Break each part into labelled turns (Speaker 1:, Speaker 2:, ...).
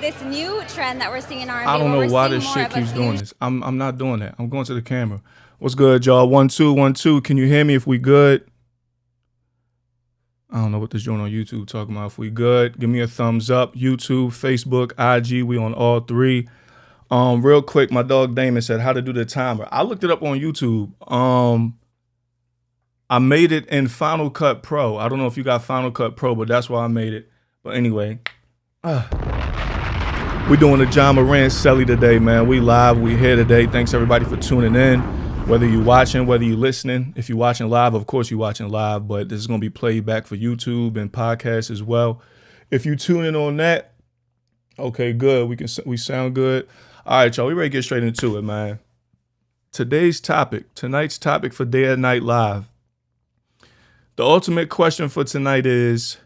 Speaker 1: This new trend that we're seeing in R&B.
Speaker 2: I don't know why this shit keeps doing this. I'm not doing that. I'm going to the camera. What's good, y'all? 1 2 1 2. Can you hear me? If we good? I don't know what this joint on YouTube talking about. If we good, give me a thumbs up. YouTube, Facebook, IG, we on all three. Real quick, my dog Damon said how to do the timer. I looked it up on YouTube. I made it in Final Cut Pro. I don't know if you got Final Cut Pro, but that's why I made it. But anyway, we doing the John Moran Selly today, man. We live, we here today. Thanks everybody for tuning in. Whether you watching, whether you listening. If you watching live, of course you watching live, but this is gonna be played back for YouTube and podcasts as well. If you tune in on that, okay, good. We sound good. All right, y'all. We ready to get straight into it, man. Tonight's topic for Day and Night Live. The ultimate question for tonight is: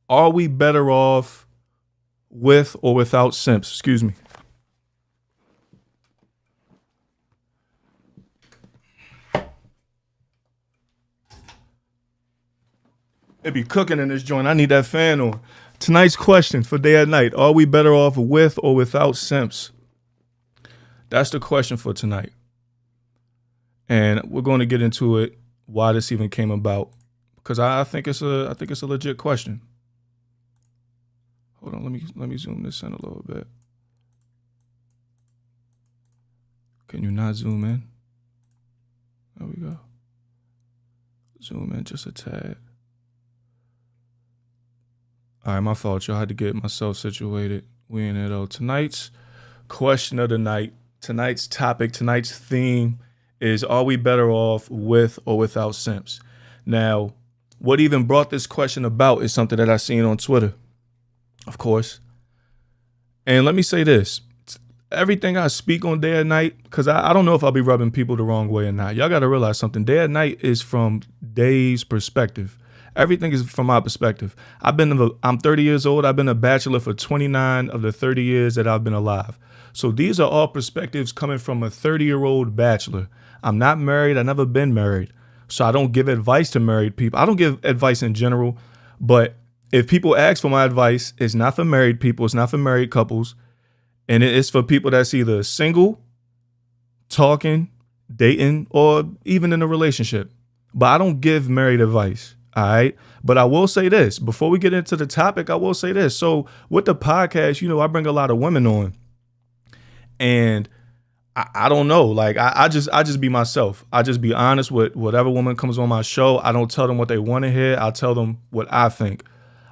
Speaker 2: are we better off with or without simps? Excuse me. It be cooking in this joint. I need that fan on. Tonight's question for Day and Night: are we better off with or without simps? That's the question for tonight. And we're going to get into it, why this even came about, because I think it's a legit question. Hold on, let me zoom this in a little bit. Can you not zoom in? There we go. Zoom in just a tad. All right, my fault, y'all. I had to get myself situated. We in it though. Tonight's question of the night, tonight's topic, tonight's theme is: are we better off with or without simps? Now, what even brought this question about is something that I seen on Twitter, of course. And let me say this: everything I speak on Day and Night, because I don't know if I'll be rubbing people the wrong way or not. Y'all got to realize something. Day and Night is from Day's perspective. Everything is from my perspective. I'm 30 years old. I've been a bachelor for 29 of the 30 years that I've been alive. So these are all perspectives coming from a 30-year-old bachelor. I'm not married. I've never been married. So I don't give advice to married people. I don't give advice in general. But if people ask for my advice, it's not for married people. It's not for married couples. And it's for people that's either single, talking, dating, or even in a relationship. But I don't give married advice. All right. But I will say this before we get into the topic. I will say this. So with the podcast, I bring a lot of women on, and I don't know. Like I just be myself. I just be honest with whatever woman comes on my show. I don't tell them what they want to hear. I tell them what I think.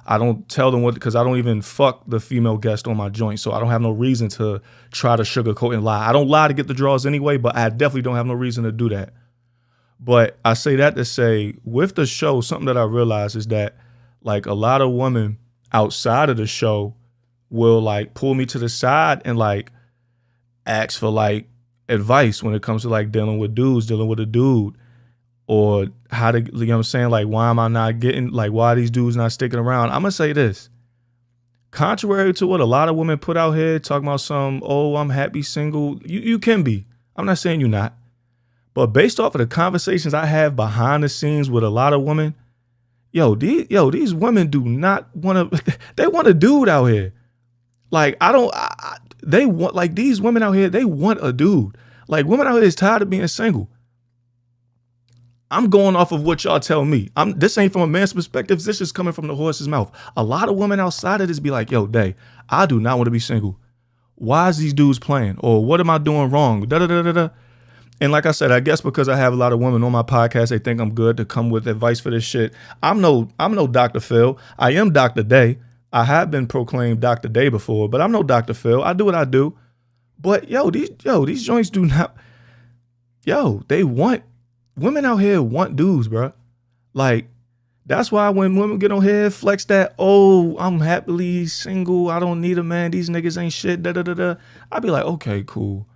Speaker 2: I don't tell them because I don't even fuck the female guest on my joint. So I don't have no reason to try to sugarcoat and lie. I don't lie to get the draws anyway, but I definitely don't have no reason to do that. But I say that to say, with the show, something that I realized is that like a lot of women outside of the show will like pull me to the side and like ask for like advice when it comes to like dealing with a dude, or how to, what I'm saying? Like, why am I not getting, like, why are these dudes not sticking around? I'm going to say this. Contrary to what a lot of women put out here talking about I'm happy single. You can be. I'm not saying you're not. But based off of the conversations I have behind the scenes with a lot of women, these women do not want to, they want a dude out here. Like, they want, like, these women out here, they want a dude. Like, women out here is tired of being single. I'm going off of what y'all tell me. This ain't from a man's perspective. This is coming from the horse's mouth. A lot of women outside of this be like, Day, I do not want to be single. Why is these dudes playing? Or what am I doing wrong? Da-da-da-da-da. And like I said, I guess because I have a lot of women on my podcast, they think I'm good to come with advice for this shit. I'm no Dr. Phil. I am Dr. Day. I have been proclaimed Dr. Day before, but I'm no Dr. Phil. I do what I do. But these joints do not. Women out here want dudes, bro. Like, that's why when women get on here, flex that, I'm happily single, I don't need a man, these niggas ain't shit, da-da-da-da. I'd be like, okay, cool.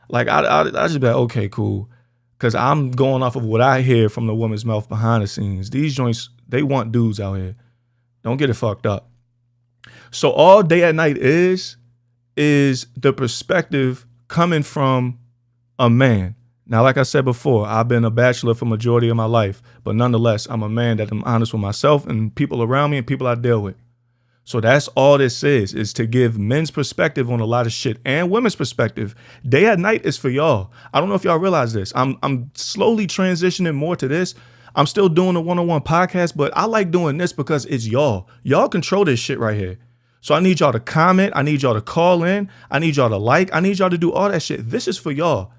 Speaker 2: Like, I just be like, okay, cool. Because I'm going off of what I hear from the woman's mouth behind the scenes. These joints, they want dudes out here. Don't get it fucked up. So all Day and Night is the perspective coming from a man. Now, like I said before, I've been a bachelor for majority of my life, but nonetheless, I'm a man that I'm honest with myself and people around me and people I deal with. So that's all this is to give men's perspective on a lot of shit and women's perspective. Day at night is for y'all. I don't know if y'all realize this. I'm slowly transitioning more to this. I'm still doing a one-on-one podcast, but I like doing this because it's y'all. Y'all control this shit right here. So I need y'all to comment. I need y'all to call in. I need y'all to like. I need y'all to do all that shit. This is for y'all.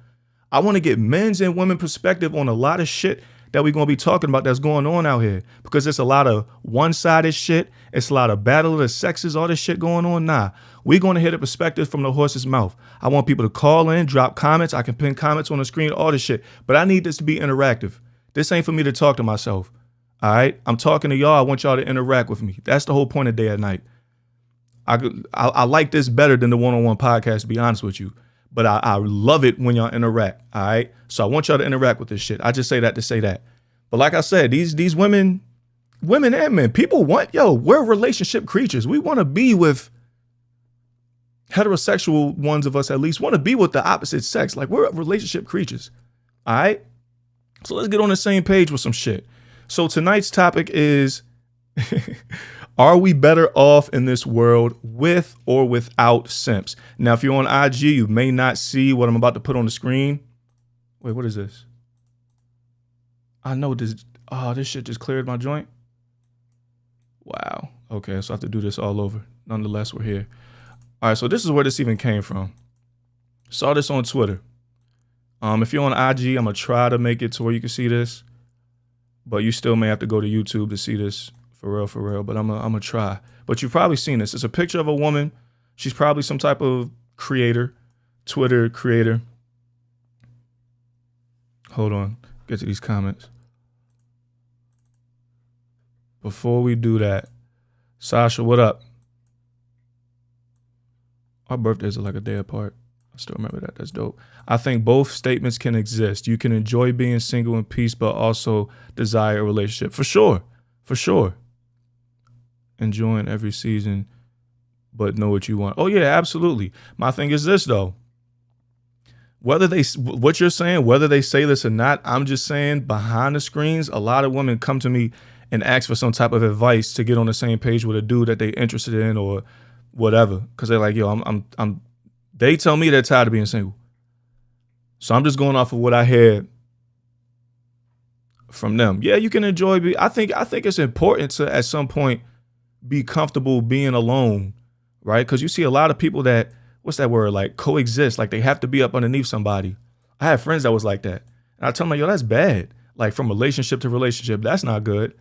Speaker 2: I want to get men's and women's perspective on a lot of shit that we're going to be talking about that's going on out here, because it's a lot of one-sided shit. It's a lot of battle of the sexes, all this shit going on. Nah, we're going to hear the perspective from the horse's mouth. I want people to call in, drop comments. I can pin comments on the screen, all this shit. But I need this to be interactive. This ain't for me to talk to myself. All right? I'm talking to y'all. I want y'all to interact with me. That's the whole point of Day at Night. I like this better than the one-on-one podcast, to be honest with you. But I love it when y'all interact, all right? So I want y'all to interact with this shit. I just say that to say that. But like I said, these women and men, people we're relationship creatures. We want to be with heterosexual ones of us, at least, want to be with the opposite sex. Like, we're relationship creatures, all right? So let's get on the same page with some shit. So tonight's topic is, are we better off in this world with or without simps? Now, if you're on IG, you may not see what I'm about to put on the screen. Wait, what is this? I know this. Oh, this shit just cleared my joint. Wow. Okay, so I have to do this all over. Nonetheless, we're here. All right, so this is where this even came from. Saw this on Twitter. If you're on IG, I'm going to try to make it to where you can see this. But you still may have to go to YouTube to see this. For real. But I'm going to try. But you've probably seen this. It's a picture of a woman. She's probably some type of creator, Twitter creator. Hold on. Get to these comments. Before we do that, Sasha, what up? Our birthdays are like a day apart. I still remember that. That's dope. I think both statements can exist. You can enjoy being single in peace, but also desire a relationship. For sure. Enjoying every season, but know what you want. Oh yeah, absolutely. My thing is this though. What you're saying, whether they say this or not, I'm just saying behind the screens, a lot of women come to me and ask for some type of advice to get on the same page with a dude that they interested in or whatever. Cause they're like, yo, they tell me they're tired of being single. So I'm just going off of what I hear from them. Yeah, you can enjoy. I think it's important to, at some point, be comfortable being alone, right? Because you see a lot of people that, what's that word, like coexist, like they have to be up underneath somebody. I have friends that was like that. And I tell them, like, yo, that's bad. Like from relationship to relationship, that's not good.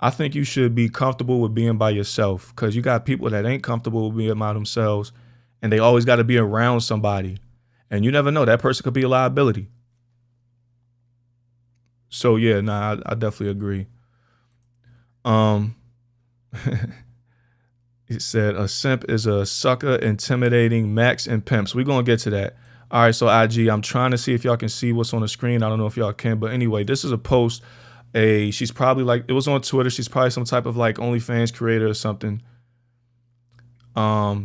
Speaker 2: I think you should be comfortable with being by yourself, because you got people that ain't comfortable with being by themselves and they always got to be around somebody. And you never know, that person could be a liability. So yeah, I definitely agree. It said a simp is a sucker, intimidating, max, and pimps. We're going to get to that. All right, so IG, I'm trying to see if y'all can see what's on the screen. I don't know if y'all can, but anyway, this is a post. She's probably like, it was on Twitter. She's probably some type of like OnlyFans creator or something. I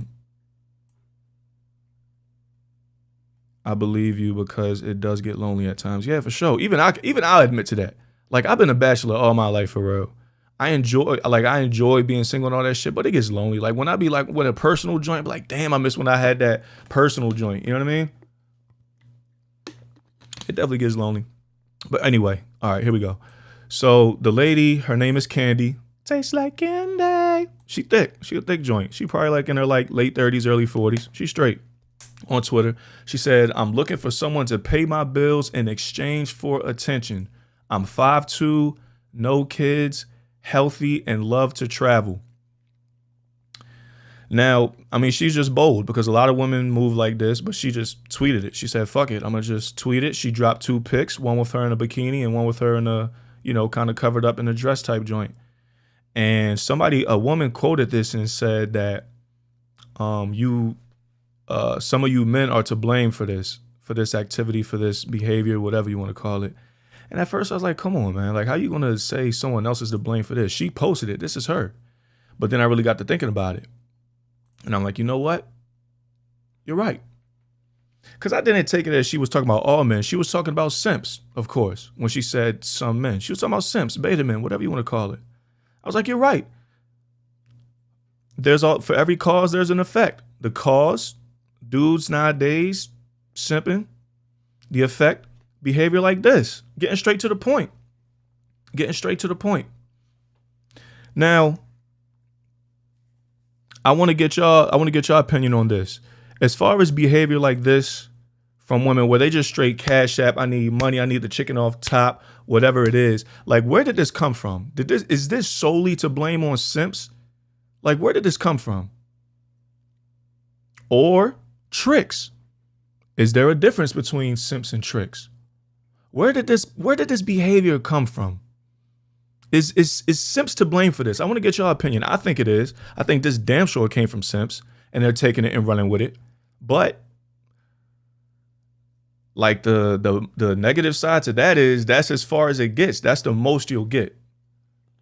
Speaker 2: believe you because it does get lonely at times. Yeah, for sure. Even I'll admit to that. Like, I've been a bachelor all my life, for real. I enjoy being single and all that shit, but it gets lonely. Like when I be like with a personal joint, be like, damn, I miss when I had that personal joint. You know what I mean? It definitely gets lonely. But anyway, all right, here we go. So the lady, her name is Candy. Tastes like candy. She thick. She a thick joint. She probably like in her like late 30s, early 40s. She's straight. On Twitter, she said, I'm looking for someone to pay my bills in exchange for attention. I'm 5'2", no kids, healthy, and love to travel. Now, I mean, she's just bold because a lot of women move like this, but she just tweeted it. She said, fuck it, I'm going to just tweet it. She dropped 2 pics, one with her in a bikini and one with her in a, kind of covered up in a dress type joint. And a woman quoted this and said that some of you men are to blame for this activity, for this behavior, whatever you want to call it. And at first I was like, come on, man. Like, how you going to say someone else is to blame for this? She posted it. This is her. But then I really got to thinking about it. And I'm like, you know what? You're right. Because I didn't take it as she was talking about all men. She was talking about simps, of course, when she said some men. She was talking about simps, beta men, whatever you want to call it. I was like, you're right. For every cause, there's an effect. The cause, dudes nowadays, simping. The effect, behavior like this. Getting straight to the point. Getting straight to the point. Now, I want to get y'all opinion on this. As far as behavior like this from women where they just straight cash app, I need money, I need the chicken off top, whatever it is. Like, where did this come from? Is this solely to blame on simps? Like, where did this come from? Or tricks? Is there a difference between simps and tricks? Where did this behavior come from? Is simps to blame for this? I want to get your opinion. I think it is. I think this damn sure came from simps and they're taking it and running with it. But like the negative side to that is that's as far as it gets. That's the most you'll get.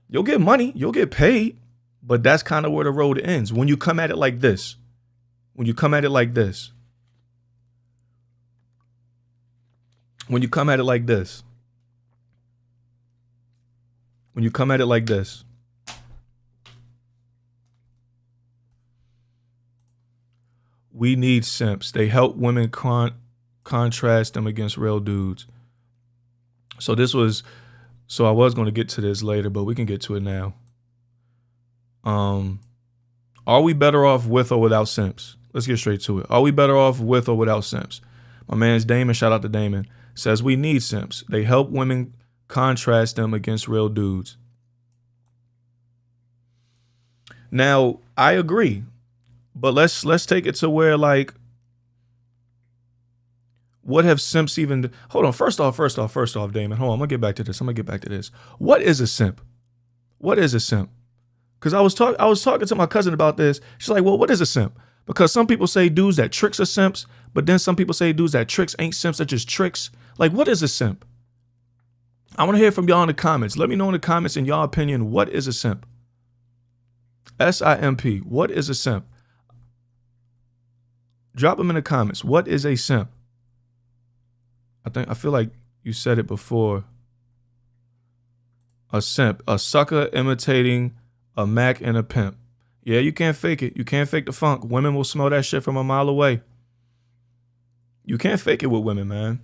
Speaker 2: You'll get money, you'll get paid, but that's kind of where the road ends. When you come at it like this. When you come at it like this. When you come at it like this. When you come at it like this. We need simps. They help women contrast them against real dudes. So I was going to get to this later, but we can get to it now. Are we better off with or without simps? Let's get straight to it. Are we better off with or without simps? My man's Damon, shout out to Damon, says we need simps. They help women contrast them against real dudes. Now, I agree, but let's take it to where, like, what have simps even? Hold on. First off, Damon. Hold on. I'm gonna get back to this. What is a simp? What is a simp? Because I was talking to my cousin about this. She's like, well, what is a simp? Because some people say dudes that tricks are simps, but then some people say dudes that tricks ain't simps, they're just tricks. Like, what is a simp? I want to hear from y'all in the comments. Let me know in the comments, in y'all opinion, what is a simp? SIMP. What is a simp? Drop them in the comments. What is a simp? I feel like you said it before. A simp, a sucker imitating a Mac and a pimp. Yeah, you can't fake it. You can't fake the funk. Women will smell that shit from a mile away. You can't fake it with women, man.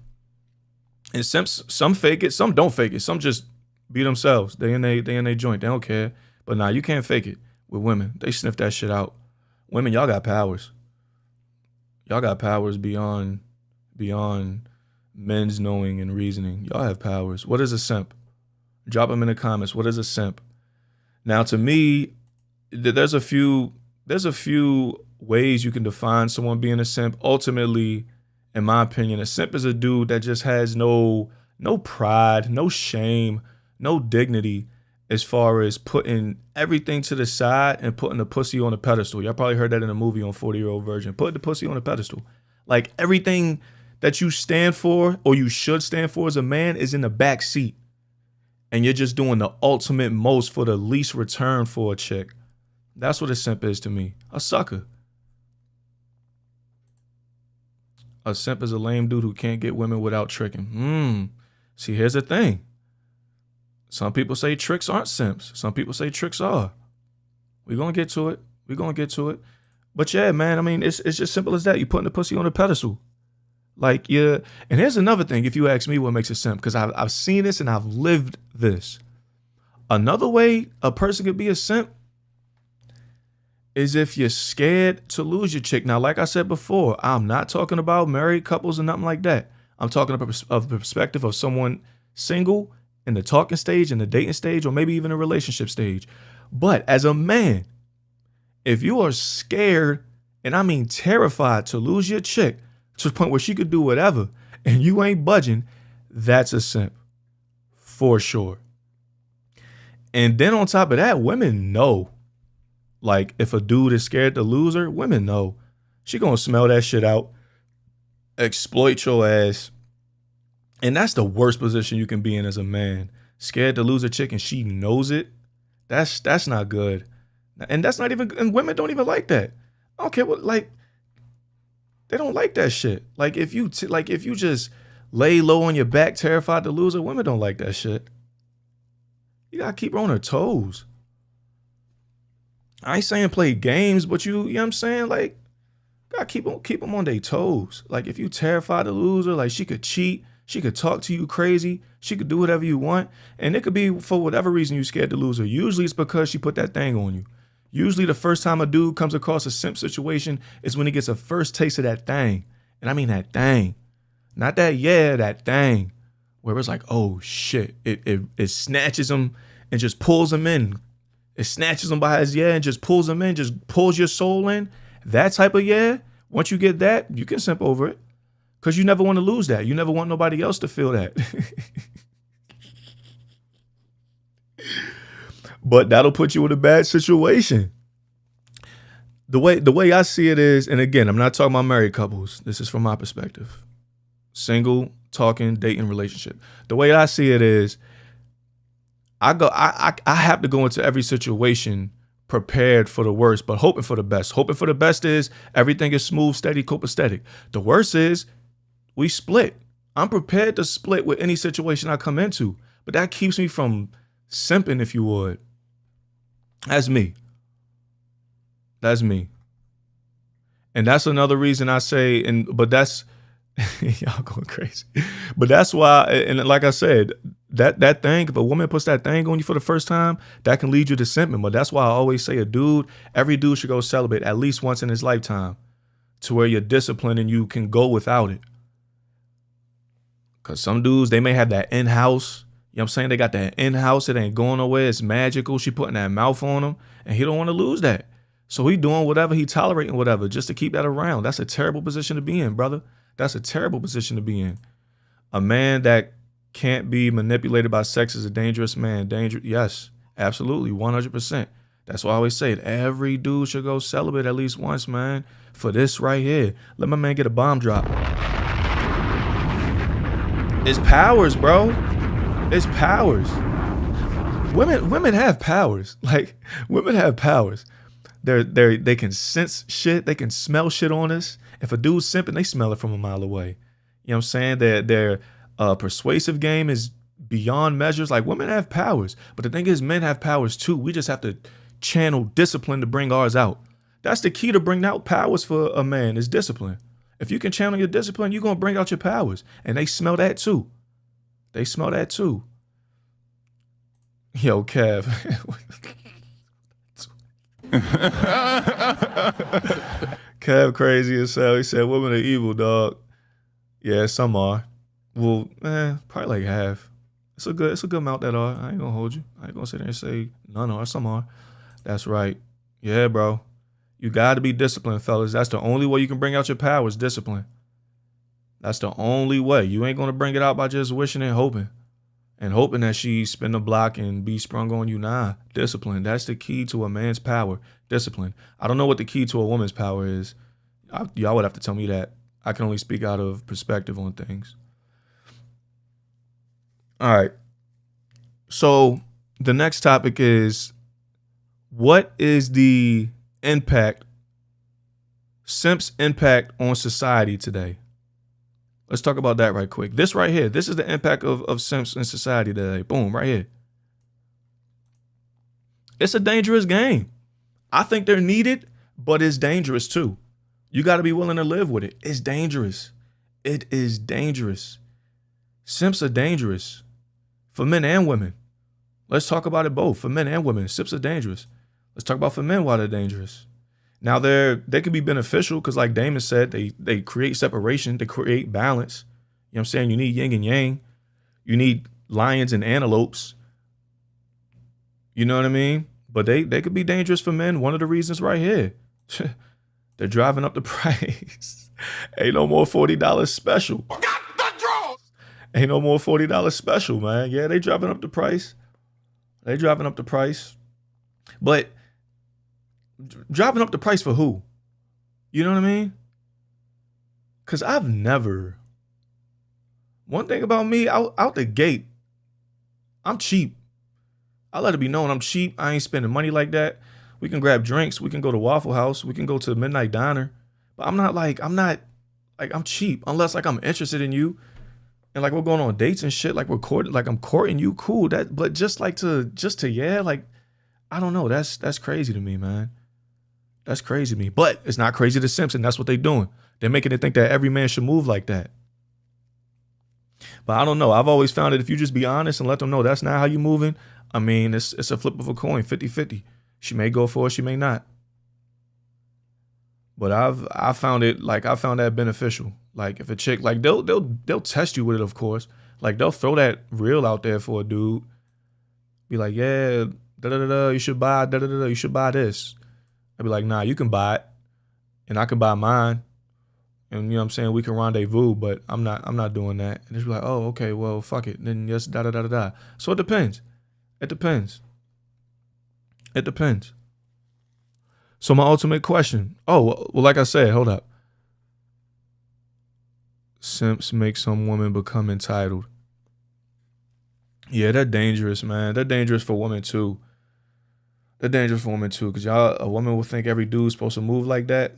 Speaker 2: And simps, some fake it, some don't fake it. Some just be themselves. They in they joint. They don't care. But nah, you can't fake it with women. They sniff that shit out. Women, y'all got powers. Y'all got powers beyond men's knowing and reasoning. Y'all have powers. What is a simp? Drop them in the comments. What is a simp? Now, to me, there's a few ways you can define someone being a simp. Ultimately, in my opinion, a simp is a dude that just has no pride, no shame, no dignity as far as putting everything to the side and putting the pussy on a pedestal. Y'all probably heard that in a movie on 40-Year-Old Virgin. Put the pussy on a pedestal. Like, everything that you stand for or you should stand for as a man is in the back seat. And you're just doing the ultimate most for the least return for a chick. That's what a simp is to me. A sucker. A simp is a lame dude who can't get women without tricking. See, here's the thing. Some people say tricks aren't simps. Some people say tricks are. We're going to get to it. But yeah, man, I mean, it's just simple as that. You're putting the pussy on a pedestal. Like, yeah. And here's another thing, if you ask me what makes a simp, because I've seen this and I've lived this. Another way a person could be a simp is if you're scared to lose your chick. Now, like I said before, I'm not talking about married couples and nothing like that. I'm talking of the perspective of someone single in the talking stage, in the dating stage, or maybe even a relationship stage. But as a man, if you are scared, and I mean terrified to lose your chick to the point where she could do whatever and you ain't budging, that's a simp for sure. And then on top of that, women know. Like, if a dude is scared to lose her, women know. She gonna smell that shit out, exploit your ass. And that's the worst position you can be in as a man. Scared to lose a chick and she knows it. That's not good. And that's not even, and women don't even like that. I don't care what, like, they don't like that shit. Like, if you just lay low on your back, terrified to lose her, women don't like that shit. You gotta keep her on her toes. I ain't saying play games, but you know what I'm saying? Like, gotta keep them on their toes. Like, if you terrified to lose her, like, she could cheat, she could talk to you crazy, she could do whatever you want, and it could be for whatever reason you scared to lose her. Usually it's because she put that thing on you. Usually the first time a dude comes across a simp situation is when he gets a first taste of that thing. And I mean that thing. Not that, that thing. Where it's like, oh shit. It snatches him and just pulls him in. It snatches him by his and just pulls him in, just pulls your soul in. That type of once you get that, you can simp over it. Because you never want to lose that. You never want nobody else to feel that. But that'll put you in a bad situation. The way I see it is, and again, I'm not talking about married couples. This is from my perspective. Single, talking, dating, relationship. The way I see it is, I have to go into every situation prepared for the worst, but hoping for the best. Hoping for the best is everything is smooth, steady, copacetic. The worst is we split. I'm prepared to split with any situation I come into, but that keeps me from simping, if you would. That's me. And that's another reason I say, but that's, y'all going crazy. But that's why, and like I said, that thing, if a woman puts that thing on you for the first time, that can lead you to simping. But that's why I always say every dude should go celibate at least once in his lifetime, to where you're disciplined and you can go without it. Because some dudes, they may have that in-house. You know what I'm saying? They got that in-house. It ain't going nowhere. It's magical. She putting that mouth on him. And he don't want to lose that. So he doing whatever. He tolerating whatever just to keep that around. That's a terrible position to be in, brother. That's a terrible position to be in. A man that can't be manipulated by sex is a dangerous man. Yes, absolutely. 100%. That's why I always say it. Every dude should go celibate at least once, man. For this right here. Let my man get a bomb drop. It's powers, bro. It's powers. Women have powers. Like, women have powers. They can sense shit. They can smell shit on us. If a dude's simping, they smell it from a mile away. You know what I'm saying? Their persuasive game is beyond measures. Like, women have powers. But the thing is, men have powers too. We just have to channel discipline to bring ours out. That's the key to bring out powers for a man, is discipline. If you can channel your discipline, you're going to bring out your powers. And they smell that too. Yo, Kev. Kev crazy as hell. He said women are evil, dog. Yeah, some are. Well, probably like half. It's a good amount that are. I ain't gonna hold you. I ain't gonna sit there and say none are. Some are. That's right. Yeah, bro. You gotta be disciplined, fellas. That's the only way you can bring out your powers, discipline. That's the only way. You ain't gonna bring it out by just wishing and hoping. And hoping that she spin the block and be sprung on you. Nah, discipline. That's the key to a man's power. Discipline. I don't know what the key to a woman's power is. Y'all would have to tell me that. I can only speak out of perspective on things. All right. So the next topic is, what is the Simps' impact on society today? Let's talk about that right quick. This right here, this is the impact of Simps in society today. Boom, right here. It's a dangerous game. I think they're needed, but it's dangerous too. You got to be willing to live with it. It's dangerous. It is dangerous. Simps are dangerous for men and women. Let's talk about it both. For men and women, simps are dangerous. Let's talk about for men why they're dangerous. Now, they can be beneficial because, like Damon said, they create separation, they create balance. You know what I'm saying? You need yin and yang. You need lions and antelopes. You know what I mean? But they could be dangerous for men. One of the reasons right here. They're driving up the price. Ain't no more $40 special. Ain't no more $40 special, man. Yeah, they driving up the price. But driving up the price for who? You know what I mean? Because I've never. One thing about me, out the gate, I'm cheap. I let it be known I'm cheap. I ain't spending money like that. We can grab drinks. We can go to Waffle House. We can go to the Midnight Diner. But I'm cheap. Unless like I'm interested in you. And like we're going on dates and shit. Like I'm courting you. Cool. But like I don't know. That's crazy to me, man. That's crazy to me. But it's not crazy to Simps, and that's what they're doing. They're making it think that every man should move like that. But I don't know. I've always found that if you just be honest and let them know that's not how you moving, I mean, it's a flip of a coin, 50-50. She may go for it, she may not. But I found that beneficial. Like if a chick, like they'll test you with it, of course. Like they'll throw that reel out there for a dude. Be like, yeah, da da da da, you should buy da da da da, you should buy this. I'd be like, nah, you can buy it, and I can buy mine, and you know what I'm saying, we can rendezvous, but I'm not doing that. And it's like, oh, okay, well, fuck it, then yes, da da da da da. So it depends. It depends. It depends. So my ultimate question. Oh, well, like I said, hold up. Simps make some women become entitled. Yeah, they're dangerous, man. They're dangerous for women too. They're dangerous for women too, because a woman will think every dude's supposed to move like that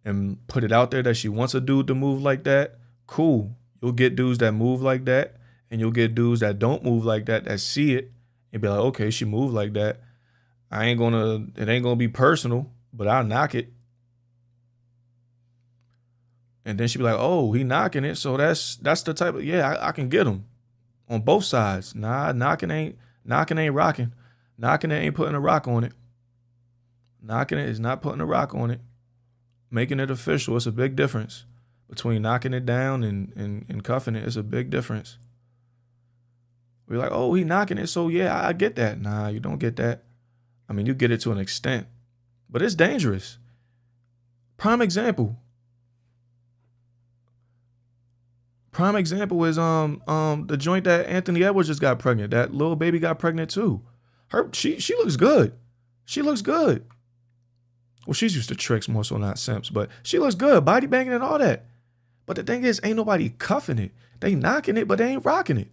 Speaker 2: and put it out there that she wants a dude to move like that. Cool. You'll get dudes that move like that, and you'll get dudes that don't move like that see it and be like, okay, she moved like that. It ain't gonna be personal, but I'll knock it. And then she be like, oh, he knocking it. So that's the type of, yeah, I can get him on both sides. Nah, knocking ain't rocking. Knocking it ain't putting a rock on it. Knocking it is not putting a rock on it. Making it official, it's a big difference. Between knocking it down and cuffing it, it's a big difference. We're like, oh, he knocking it, so yeah, I get that. Nah, you don't get that. I mean, you get it to an extent, but it's dangerous. Prime example is the joint that Anthony Edwards just got pregnant. That little baby got pregnant too. She looks good. She looks good. Well, she's used to tricks more so, not Simps, but she looks good, body banging and all that. But the thing is, ain't nobody cuffing it. They knocking it, but they ain't rocking it.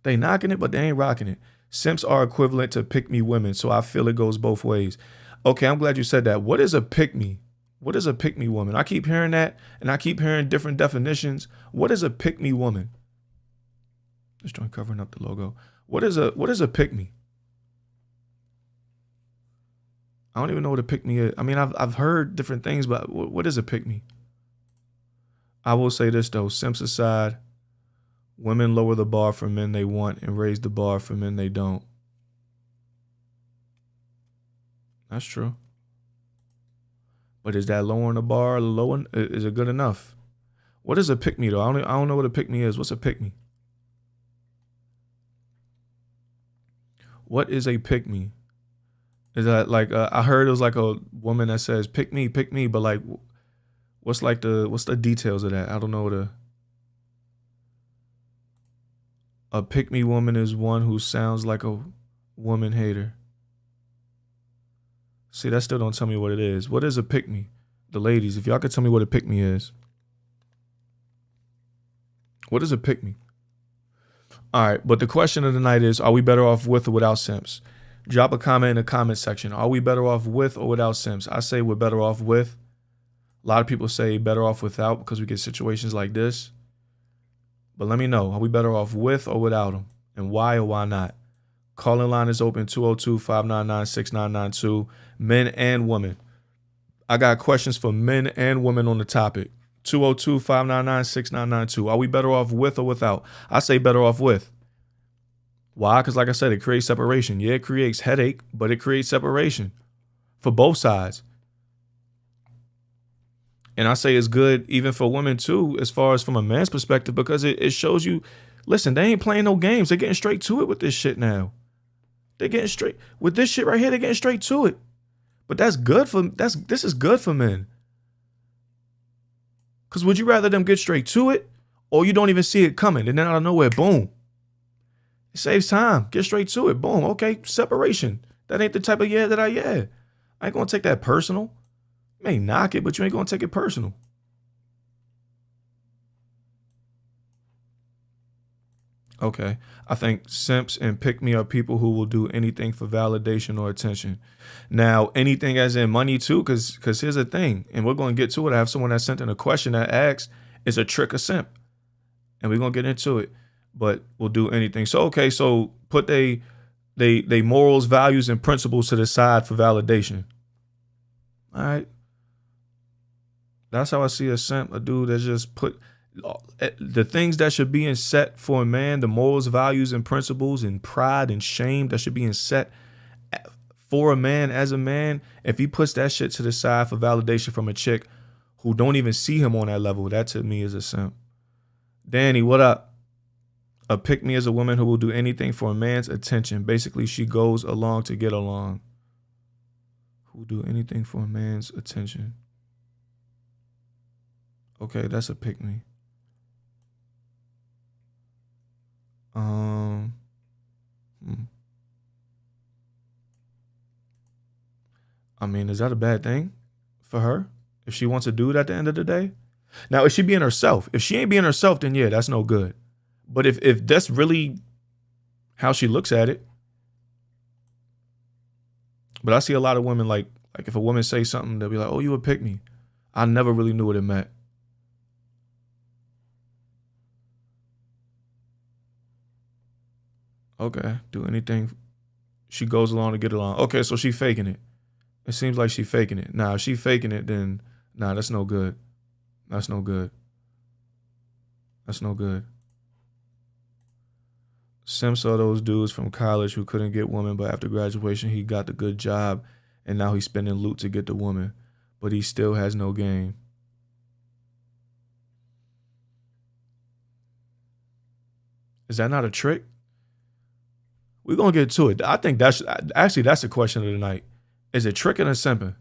Speaker 2: They knocking it, but they ain't rocking it. Simps are equivalent to pick-me women, so I feel it goes both ways. Okay, I'm glad you said that. What is a pick-me? What is a pick-me woman? I keep hearing that, and I keep hearing different definitions. What is a pick-me woman? Just trying covering up the logo. What is a pick-me? I don't even know what a pick-me is. I mean, I've heard different things, but what is a pick-me? I will say this though, Simps aside, women lower the bar for men they want and raise the bar for men they don't. That's true. But is that lowering the bar? Is it good enough? What is a pick-me though? I don't know what a pick-me is. What's a pick-me? What is a pick-me? Is that like I heard it was like a woman that says pick me, but like what's the details of that? I don't know a pick me woman is one who sounds like a woman hater. See, that still don't tell me what it is. What is a pick me? The ladies, if y'all could tell me what a pick me is. What is a pick me? All right, but the question of the night is, are we better off with or without Simps? Drop a comment in the comment section. Are we better off with or without Simps? I say we're better off with. A lot of people say better off without because we get situations like this. But let me know, are we better off with or without them? And why or why not? Calling line is open, 202-599-6992. Men and women. I got questions for men and women on the topic. 202-599-6992. Are we better off with or without? I say better off with. Why? Because like I said, it creates separation. Yeah, it creates headache, but it creates separation for both sides. And I say it's good even for women too, as far as from a man's perspective, because it shows you, listen, they ain't playing no games. They're getting straight to it with this shit now. They're getting straight with this shit right here. They're getting straight to it. But this is good for men. Because would you rather them get straight to it, or you don't even see it coming, and then out of nowhere, boom. It saves time. Get straight to it. Boom. Okay, separation. That ain't the type of that I ain't gonna take that personal. You may knock it, but you ain't gonna take it personal. Okay. I think Simps and pick me are people who will do anything for validation or attention. Now, anything as in money too, because here's the thing, and we're going to get to it. I have someone that sent in a question that asks, is a trick a simp? And we're going to get into it, but we'll do anything. So, okay, so put they morals, values, and principles to the side for validation. All right. That's how I see a simp, a dude that just put the things that should be in set for a man, the morals, values, and principles, and pride and shame that should be in set for a man as a man. If he puts that shit to the side for validation from a chick who don't even see him on that level, that to me is a simp. Danny, what up? A pick me is a woman who will do anything for a man's attention. Basically, she goes along to get along. Who will do anything for a man's attention. Okay, that's a pick me. I mean, is that a bad thing for her? If she wants a dude at the end of the day? Now, is she being herself? If she ain't being herself, then yeah, that's no good. But if that's really how she looks at it. But I see a lot of women like if a woman say something, they'll be like, oh, you a pick me. I never really knew what it meant. Okay, do anything. She goes along to get along. Okay, so she faking it. It seems like she faking it. Nah, if she faking it, then nah, that's no good. That's no good. That's no good. Simps are those dudes from college who couldn't get women, but after graduation, he got the good job, and now he's spending loot to get the woman, but he still has no game. Is that not a trick? We're going to get to it. I think that's the question of the night. Is it tricking or simping?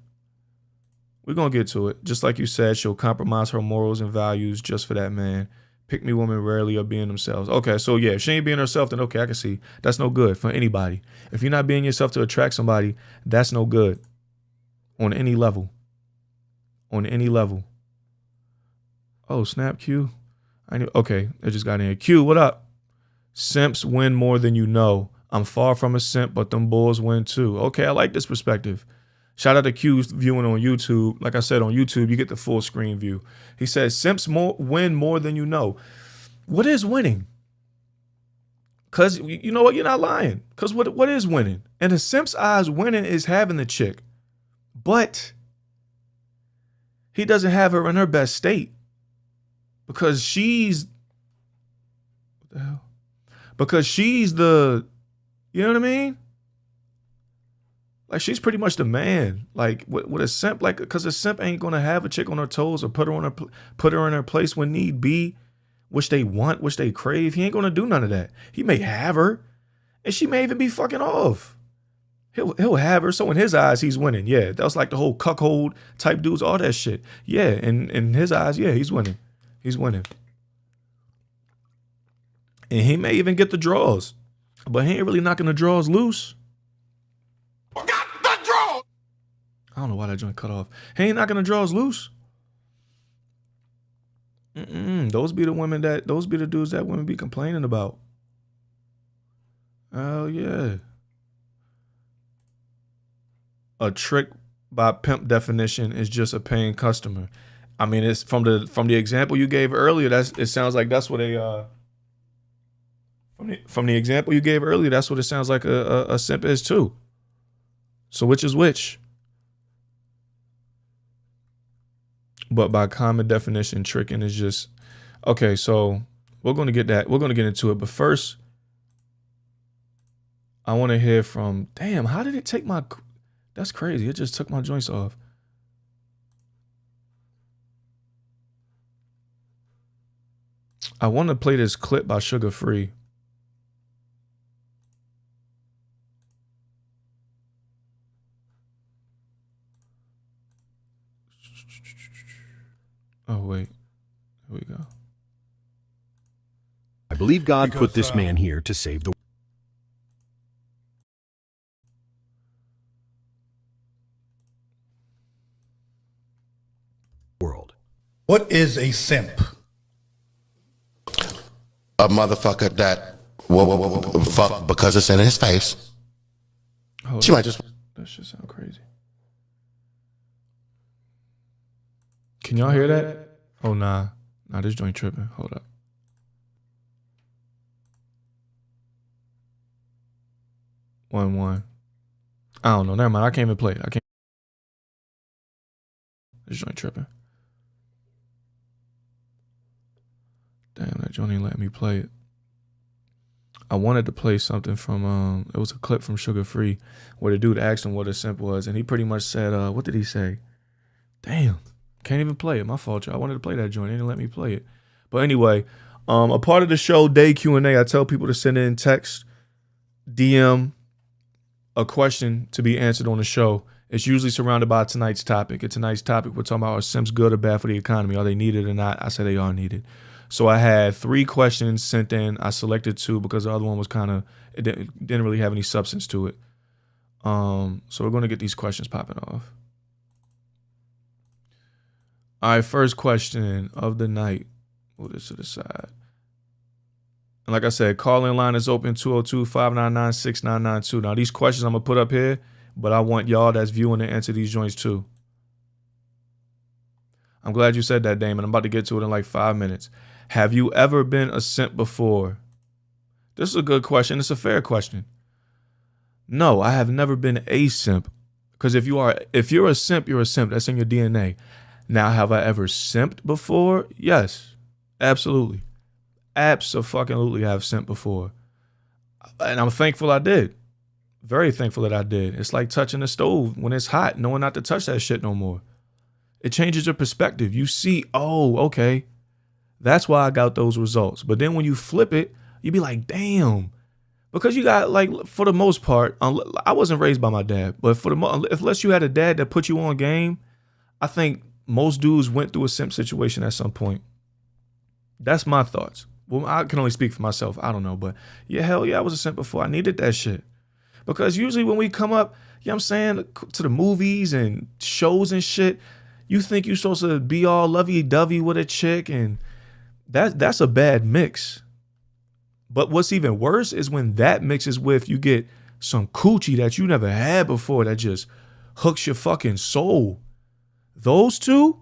Speaker 2: We're going to get to it. Just like you said, she'll compromise her morals and values just for that man. Pick me women rarely are being themselves. Okay, so yeah, if she ain't being herself, then okay, I can see. That's no good for anybody. If you're not being yourself to attract somebody, that's no good. On any level. On any level. Oh, snap, Q. Okay, I just got in. Q, what up? Simps win more than you know. I'm far from a simp, but them bulls win too. Okay, I like this perspective. Shout out to Q's viewing on YouTube. Like I said, on YouTube, you get the full screen view. He says, simps win more than you know. What is winning? Because you know what? You're not lying. Because what is winning? In a simp's eyes, winning is having the chick. But he doesn't have her in her best state. Because she's... What the hell? Because she's the... You know what I mean? Like, she's pretty much the man. Like, with a simp, like, because a simp ain't gonna have a chick on her toes or put her in her place when need be, which they want, which they crave. He ain't gonna do none of that. He may have her, and she may even be fucking off. He'll have her, so in his eyes, he's winning. Yeah, that was like the whole cuckold type dudes, all that shit. Yeah, in his eyes, yeah, he's winning. He's winning. And he may even get the draws, but he ain't really knocking the draws loose. I don't know why that joint cut off. He ain't knocking the draws loose. Those be the dudes that women be complaining about. Oh yeah. A trick by pimp definition is just a paying customer. I mean, it's from the example you gave earlier. It sounds like that's what from the example you gave earlier. That's what it sounds like a simp is too. So which is which? But by common definition, tricking is just okay. So we're going to get that. We're going to get into it. But first, I want to hear from. Damn, how did it take my? That's crazy. It just took my joints off. I want to play this clip by Sugar Free. Oh, wait. Here we go.
Speaker 3: I believe God put this man here to save the world.
Speaker 4: What is a simp?
Speaker 5: A motherfucker that will fuck because it's in his face. She might just...
Speaker 2: That shit sound crazy. Can y'all hear that? Oh, nah. Nah, this joint tripping. Hold up. 1-1. I don't know. Never mind. I can't even play it. I can't. This joint tripping. Damn, that joint ain't letting me play it. I wanted to play something from it was a clip from Sugar Free where the dude asked him what a simp was, and he pretty much said, what did he say? Damn, can't even play it. My fault, y'all. I wanted to play that joint. They didn't let me play it. But anyway, a part of the show, Day Q&A, I tell people to send in text, DM, a question to be answered on the show. It's usually surrounded by tonight's topic. And tonight's topic, we're talking about, are simps good or bad for the economy? Are they needed or not? I say they are needed. So I had 3 questions sent in. I selected 2 because the other one was it didn't really have any substance to it. So we're going to get these questions popping off. All right, first question of the night. Move this to the side. And like I said, call-in line is open, 202-599-6992. Now, these questions I'm going to put up here, but I want y'all that's viewing to answer these joints too. I'm glad you said that, Damon. I'm about to get to it in like 5 minutes. Have you ever been a simp before? This is a good question. It's a fair question. No, I have never been a simp. Because if you're a simp, you're a simp. That's in your DNA. Now, have I ever simped before? Yes, absolutely. Abso-fucking-lutely have simped before. And I'm thankful I did. Very thankful that I did. It's like touching the stove when it's hot, knowing not to touch that shit no more. It changes your perspective. You see, oh, okay, that's why I got those results. But then when you flip it, you be like, damn. Because you got, like, for the most part, I wasn't raised by my dad, but unless you had a dad that put you on game, I think most dudes went through a simp situation at some point. That's my thoughts. Well, I can only speak for myself. I don't know. But yeah, hell yeah, I was a simp before. I needed that shit. Because usually when we come up, you know what I'm saying, to the movies and shows and shit, you think you're supposed to be all lovey-dovey with a chick, and that's a bad mix. But what's even worse is when that mixes with you get some coochie that you never had before that just hooks your fucking soul. Those two,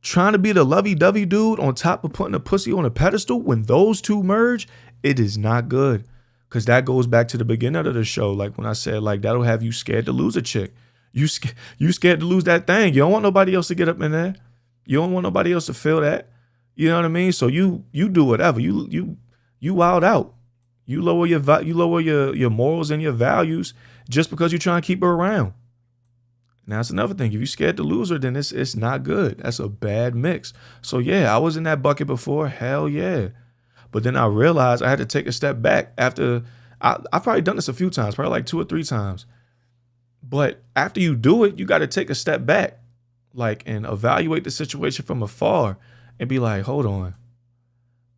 Speaker 2: trying to be the lovey-dovey dude on top of putting a pussy on a pedestal, when those two merge, it is not good. Because that goes back to the beginning of the show. Like when I said, like, that'll have you scared to lose a chick. You scared to lose that thing. You don't want nobody else to get up in there. You don't want nobody else to feel that. You know what I mean? So you do whatever. You wild out. You lower your morals and your values just because you're trying to keep her around. Now, that's another thing. If you're scared to lose her, then it's not good. That's a bad mix. So, yeah, I was in that bucket before. Hell yeah. But then I realized I had to take a step back after I've probably done this a few times, probably like 2 or 3 times. But after you do it, you got to take a step back, like, and evaluate the situation from afar and be like, hold on.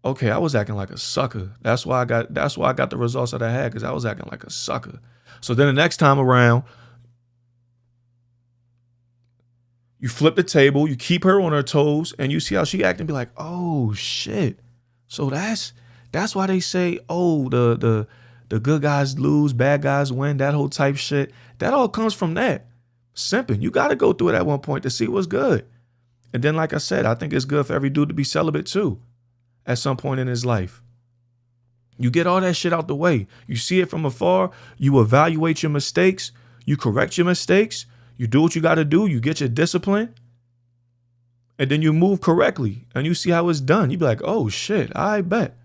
Speaker 2: Okay, I was acting like a sucker. That's why I got the results that I had, because I was acting like a sucker. So then the next time around, you flip the table, you keep her on her toes, and you see how she acting, and be like, oh shit. So that's why they say, oh, the good guys lose, bad guys win, that whole type shit. That all comes from that. Simping. You got to go through it at one point to see what's good. And then, like I said, I think it's good for every dude to be celibate too at some point in his life. You get all that shit out the way. You see it from afar. You evaluate your mistakes. You correct your mistakes. You do what you got to do. You get your discipline. And then you move correctly. And you see how it's done. You be like, oh, shit, I bet.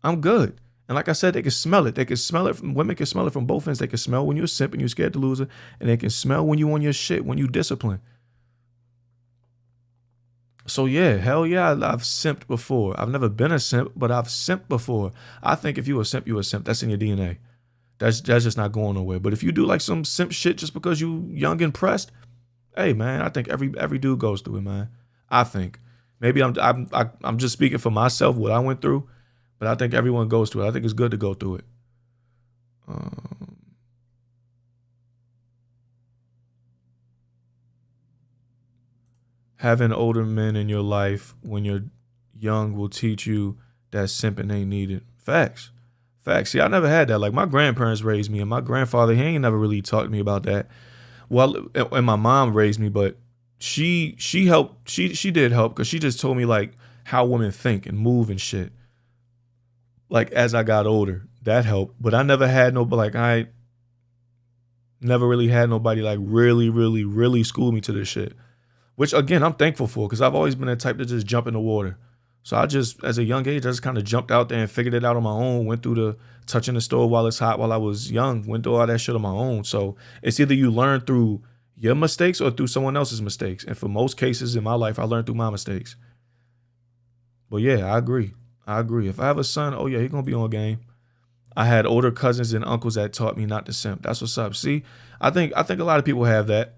Speaker 2: I'm good. And like I said, they can smell it. They can smell it. Women can smell it from both ends. They can smell when you're a simp and you're scared to lose it. And they can smell when you on your shit, when you discipline. So yeah, hell yeah, I've simped before. I've never been a simp, but I've simped before. I think if you a simp, you a simp. That's in your DNA. That's just not going nowhere. But if you do like some simp shit just because you young and pressed, hey man, I think every dude goes through it, man. I think. Maybe I'm just speaking for myself, what I went through. But I think everyone goes through it. I think it's good to go through it. Having older men in your life when you're young will teach you that simping ain't needed. Facts. See, I never had that. Like, my grandparents raised me, and my grandfather, he ain't never really talked to me about that. Well, and my mom raised me, but she helped. She did help, because she just told me, like, how women think and move and shit. Like, as I got older, that helped. But I never had I never really had nobody like really, really, really school me to this shit. Which again, I'm thankful for, because I've always been the type to just jump in the water. So I just, as a young age, I just kind of jumped out there and figured it out on my own. Went through the touching the stove while it's hot while I was young. Went through all that shit on my own. So it's either you learn through your mistakes or through someone else's mistakes. And for most cases in my life, I learned through my mistakes. But yeah, I agree. If I have a son, oh yeah, he's gonna be on game. I had older cousins and uncles that taught me not to simp. That's what's up. See, I think a lot of people have that.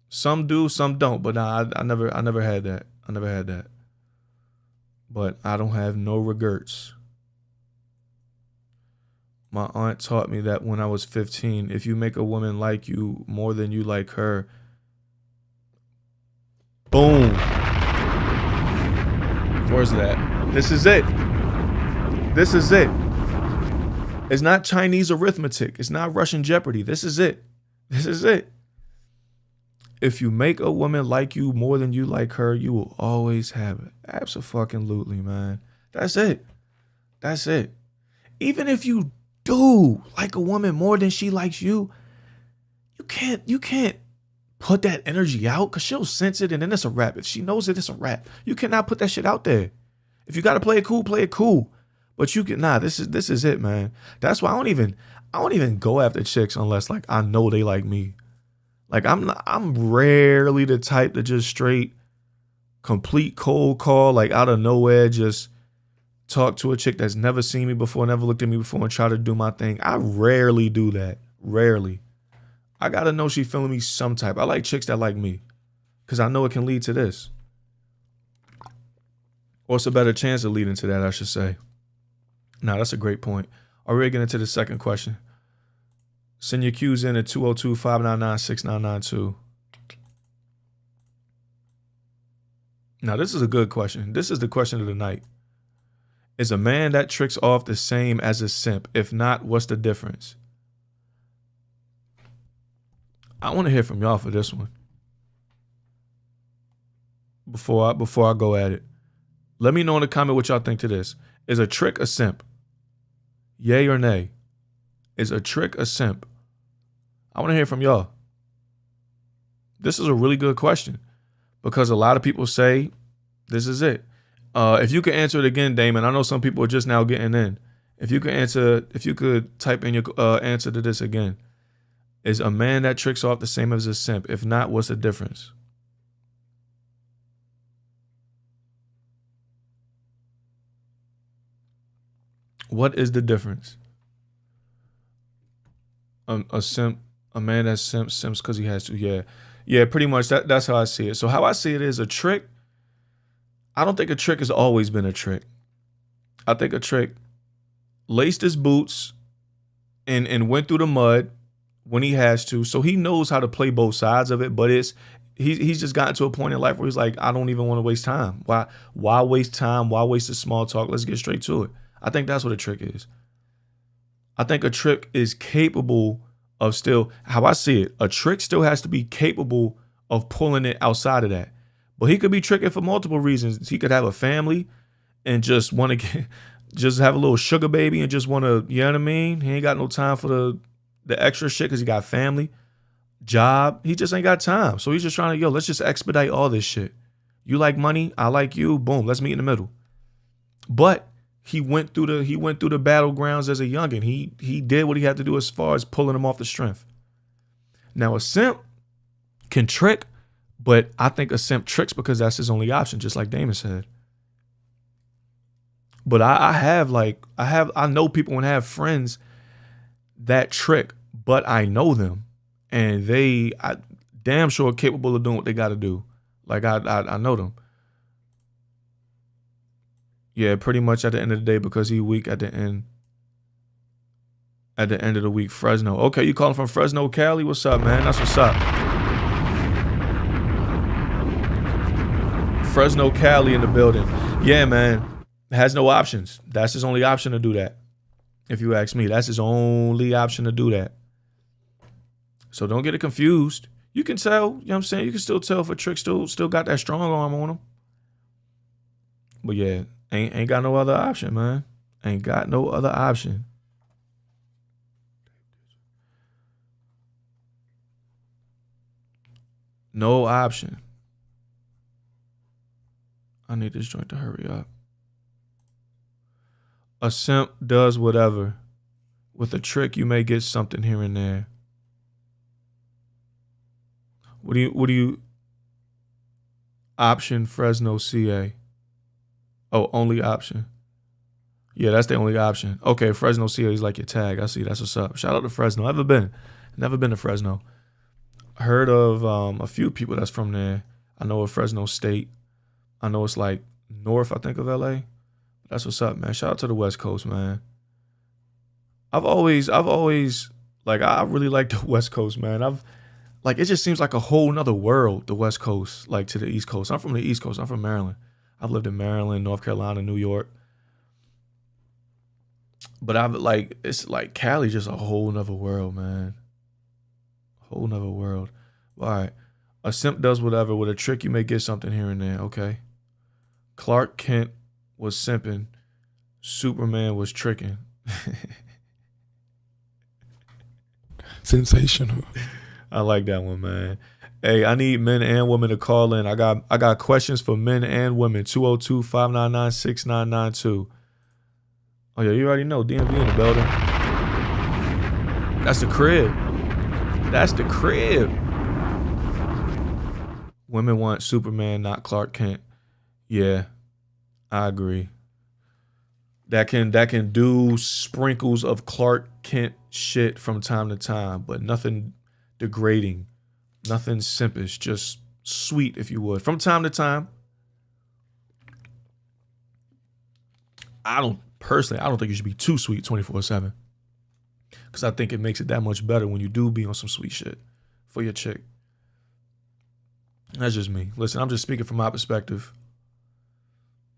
Speaker 2: Some do, some don't. But nah, I never had that. I never had that. But I don't have no regrets. My aunt taught me that when I was 15, if you make a woman like you more than you like her, boom. Where's that? This is it. This is it. It's not Chinese arithmetic. It's not Russian Jeopardy. This is it. This is it. If you make a woman like you more than you like her, you will always have it. Abso-fucking-lutely, man. That's it. That's it. Even if you do like a woman more than she likes you, you can't put that energy out, because she'll sense it and then it's a wrap. If she knows it, it's a wrap. You cannot put that shit out there. If you got to play it cool, play it cool. But you can, this is it, man. That's why I don't even go after chicks unless like I know they like me. Like I'm rarely the type to just straight complete cold call, like out of nowhere, just talk to a chick that's never seen me before, never looked at me before, and try to do my thing. I rarely do that. Rarely. I gotta know she feeling me some type. I like chicks that like me, because I know it can lead to this. Or it's a better chance of leading to that, I should say. Now, that's a great point. Are we ready to get into the second question? Send your Q's in at 202-599-6992. Now, this is a good question. This is the question of the night. Is a man that tricks off the same as a simp? If not, what's the difference? I want to hear from y'all for this one. Before I go at it. Let me know in the comment what y'all think to this. Is a trick a simp? Yay or nay? Is a trick a simp? I want to hear from y'all. This is a really good question, because a lot of people say this is it. If you could answer it again, Damon, I know some people are just now getting in. If you could type in your answer to this again. Is a man that tricks off the same as a simp? If not, what's the difference? What is the difference? A simp, a man that simps because he has to. Yeah, pretty much. That's how I see it. So how I see it is a trick. I don't think a trick has always been a trick. I think a trick laced his boots and went through the mud when he has to. So he knows how to play both sides of it, but he's just gotten to a point in life where he's like, I don't even want to waste time. Why waste time? Why waste the small talk? Let's get straight to it. I think that's what a trick is. I think a trick is capable of still, how I see it, a trick still has to be capable of pulling it outside of that. But he could be tricking for multiple reasons. He could have a family and just want to just have a little sugar baby and just want to, you know what I mean? He ain't got no time for the extra shit because he got family, job. He just ain't got time. So he's just trying to, let's just expedite all this shit. You like money, I like you, boom, let's meet in the middle. But he went through the battlegrounds as a youngin. He did what he had to do as far as pulling him off the strength. Now a simp can trick, but I think a simp tricks because that's his only option, just like Damon said. But I know people and have friends that trick, but I know them and I damn sure are capable of doing what they got to do. Like I know them. Yeah, pretty much at the end of the day, because he weak at the end. At the end of the week, Fresno. Okay, you calling from Fresno, Cali? What's up, man? That's what's up. Fresno, Cali in the building. Yeah, man. Has no options. That's his only option to do that. If you ask me, that's his only option to do that. So don't get it confused. You can tell, you know what I'm saying? You can still tell if a trick still got that strong arm on him. But yeah, ain't got no other option, man. Ain't got no other option. No option. I need this joint to hurry up. A simp does whatever. With a trick, you may get something here and there. What do you option Fresno, CA? Oh, only option. Yeah, that's the only option. Okay, Fresno, CA is like your tag. I see. That's what's up. Shout out to Fresno. Never been to Fresno. Heard of a few people that's from there. I know of Fresno State. I know it's like north, I think, of LA. That's what's up, man. Shout out to the West Coast, man. I've always like, I really like the West Coast, man. It just seems like a whole nother world, the West Coast, like to the East Coast. I'm from the East Coast. I'm from Maryland. I've lived in Maryland, North Carolina, New York. But it's like Cali, just a whole nother world, man. Whole nother world. All right. A simp does whatever. With a trick, you may get something here and there. Okay. Clark Kent was simping. Superman was tricking.
Speaker 6: Sensational.
Speaker 2: I like that one, man. Hey, I need men and women to call in. I got questions for men and women. 202-599-6992. Oh, yeah, you already know. DMV in the building. That's the crib. That's the crib. Women want Superman, not Clark Kent. Yeah, I agree. That can do sprinkles of Clark Kent shit from time to time, but nothing degrading, nothing simpish, just sweet, if you would. From time to time. I don't think you should be too sweet 24/7. Because I think it makes it that much better when you do be on some sweet shit for your chick. That's just me. Listen, I'm just speaking from my perspective.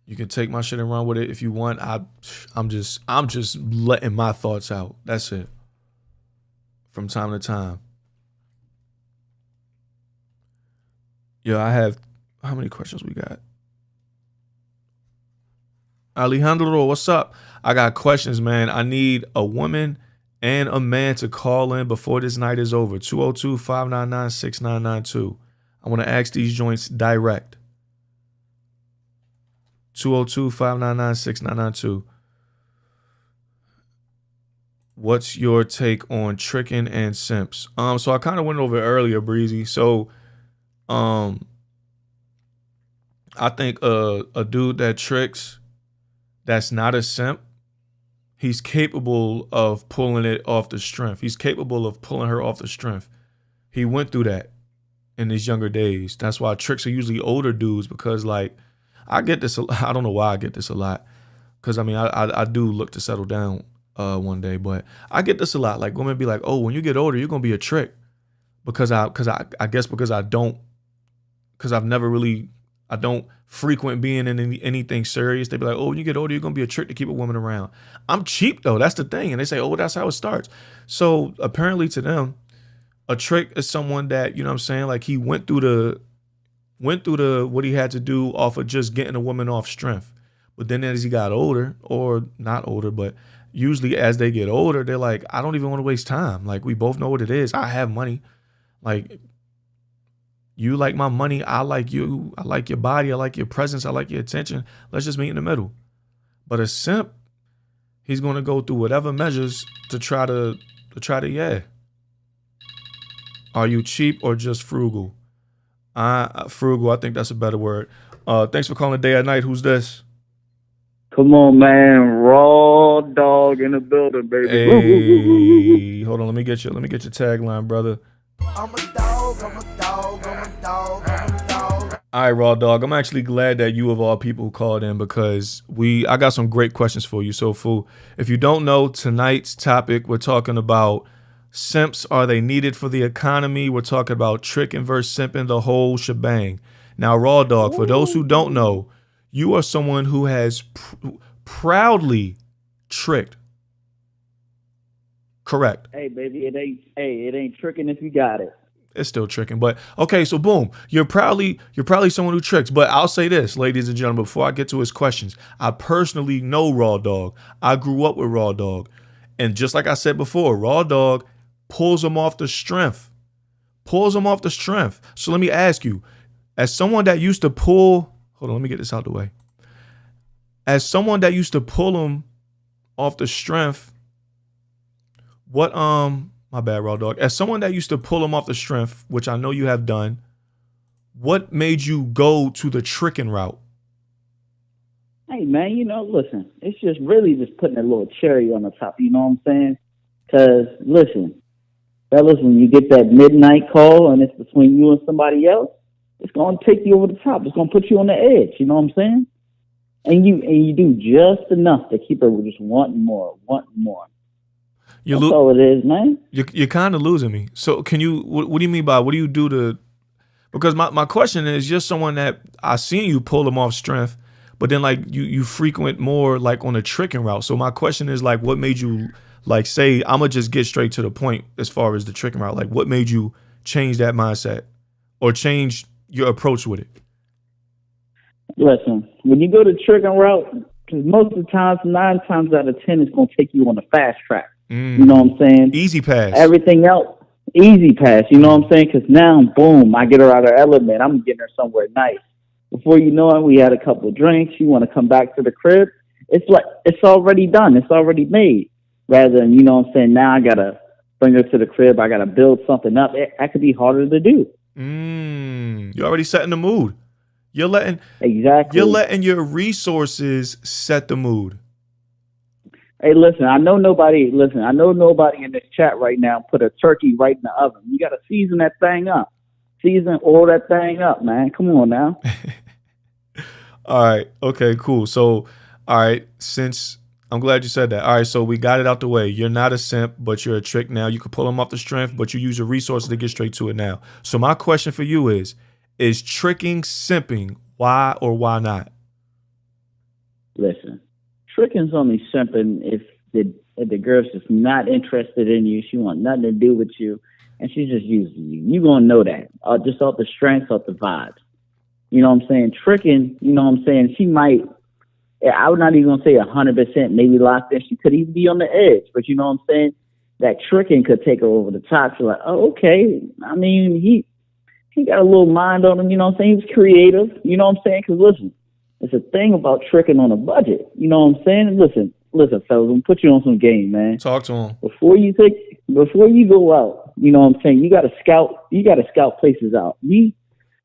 Speaker 2: You can take my shit and run with it if you want. I'm just letting my thoughts out. That's it. From time to time. Yeah, I have, how many questions we got? Alejandro, what's up? I got questions, man. I need a woman and a man to call in before this night is over. 202-599-6992. I want to ask these joints direct. 202-599-6992. What's your take on tricking and simps? So I kind of went over it earlier, Breezy. So I think a dude that tricks that's not a simp, he's capable of pulling it off the strength. He's capable of pulling her off the strength. He went through that in his younger days. That's why tricks are usually older dudes, because like, I get this, I don't know why I get this a lot. Because I mean, I do look to settle down one day, but I get this a lot. Like women be like, oh, when you get older, you're going to be a trick. Because I don't frequent being in anything serious. They be like, oh, when you get older, you're going to be a trick to keep a woman around. I'm cheap though. That's the thing. And they say, oh, that's how it starts. So apparently to them, a trick is someone that, you know what I'm saying? Like he went through the what he had to do off of just getting a woman off strength. But then as he got older, or not older, but usually as they get older, they're like, I don't even want to waste time. Like we both know what it is. I have money. Like you like my money. I like you. I like your body. I like your presence. I like your attention. Let's just meet in the middle. But a simp, he's going to go through whatever measures to try to yeah. Are you cheap or just frugal? Frugal, I think that's a better word. Thanks for calling Day or Night. Who's this?
Speaker 7: Come on, man. Raw dog in the building, baby.
Speaker 2: Hey, hold on. Let me get your tagline, brother.
Speaker 8: I'm a dog, I'm a dog, I'm a dog, I'm a dog.
Speaker 2: All right, Raw Dog. I'm actually glad that you of all people called in, because I got some great questions for you. So, Fu, if you don't know, tonight's topic, we're talking about simps. Are they needed for the economy? We're talking about tricking versus simping, the whole shebang. Now, Raw Dog, for those who don't know, you are someone who has proudly tricked. Correct.
Speaker 7: Hey, baby, it ain't tricking if you got it.
Speaker 2: it's still tricking. But okay, so boom, you're probably someone who tricks. But I'll say this, ladies and gentlemen, before I get to his questions, I personally know Raw Dog. I grew up with Raw Dog, and just like I said before, Raw Dog pulls him off the strength. So let me ask you, as someone that used to pull, hold on, let me get this out the way. As someone that used to pull him off the strength, what my bad, Raw Dog. As someone that used to pull him off the strength, which I know you have done, what made you go to the tricking route?
Speaker 7: Hey, man, listen, it's just really just putting a little cherry on the top, you know what I'm saying? Because, listen, fellas, when you get that midnight call and it's between you and somebody else, it's going to take you over the top. It's going to put you on the edge, you know what I'm saying? And you do just enough to keep her just wanting more. That's all it is, man.
Speaker 2: You're kind of losing me. So can you, what do you mean by, what do you do to, because my question is, you're someone that I seen you pull them off strength, but then like you frequent more like on a tricking route. So my question is like, what made you like say, I'm going to just get straight to the point as far as the tricking route? Like what made you change that mindset or change your approach with it?
Speaker 7: Listen, when you go the tricking route, because most of the times, 9 times out of 10, it's going to take you on the fast track. You know what I'm saying?
Speaker 2: Easy pass.
Speaker 7: Everything else, easy pass. You know what I'm saying? Because now, boom, I get her out of her element. I'm getting her somewhere nice. Before you know it, we had a couple of drinks. You want to come back to the crib. It's like, it's already done. It's already made. Rather than, you know what I'm saying, now I got to bring her to the crib. I got to build something up. That could be harder to do.
Speaker 2: You're already setting the mood. You're letting your resources set the mood.
Speaker 7: Hey, listen, I know nobody in this chat right now put a turkey right in the oven. You got to season that thing up. Season all that thing up, man. Come on now.
Speaker 2: All right. Okay, cool. So, all right, since I'm glad you said that. All right, so we got it out the way. You're not a simp, but you're a trick now. You can pull them off the strength, but you use your resources to get straight to it now. So my question for you is tricking simping? Why or why not?
Speaker 7: Listen, tricking's only simping if the girl's just not interested in you. She want nothing to do with you, and she's just using you. You're going to know that. Just off the strength, off the vibes. You know what I'm saying? Tricking, you know what I'm saying? She might, I would not even going to say 100% maybe locked in. She could even be on the edge, but you know what I'm saying? That tricking could take her over the top. She's like, oh, okay. I mean, he got a little mind on him, you know what I'm saying? He's creative, you know what I'm saying? Because listen, it's a thing about tricking on a budget, you know what I'm saying? Listen, fellas, I'm gonna put you on some game, man.
Speaker 2: Talk to him.
Speaker 7: Before you go out, you know what I'm saying? You gotta scout places out.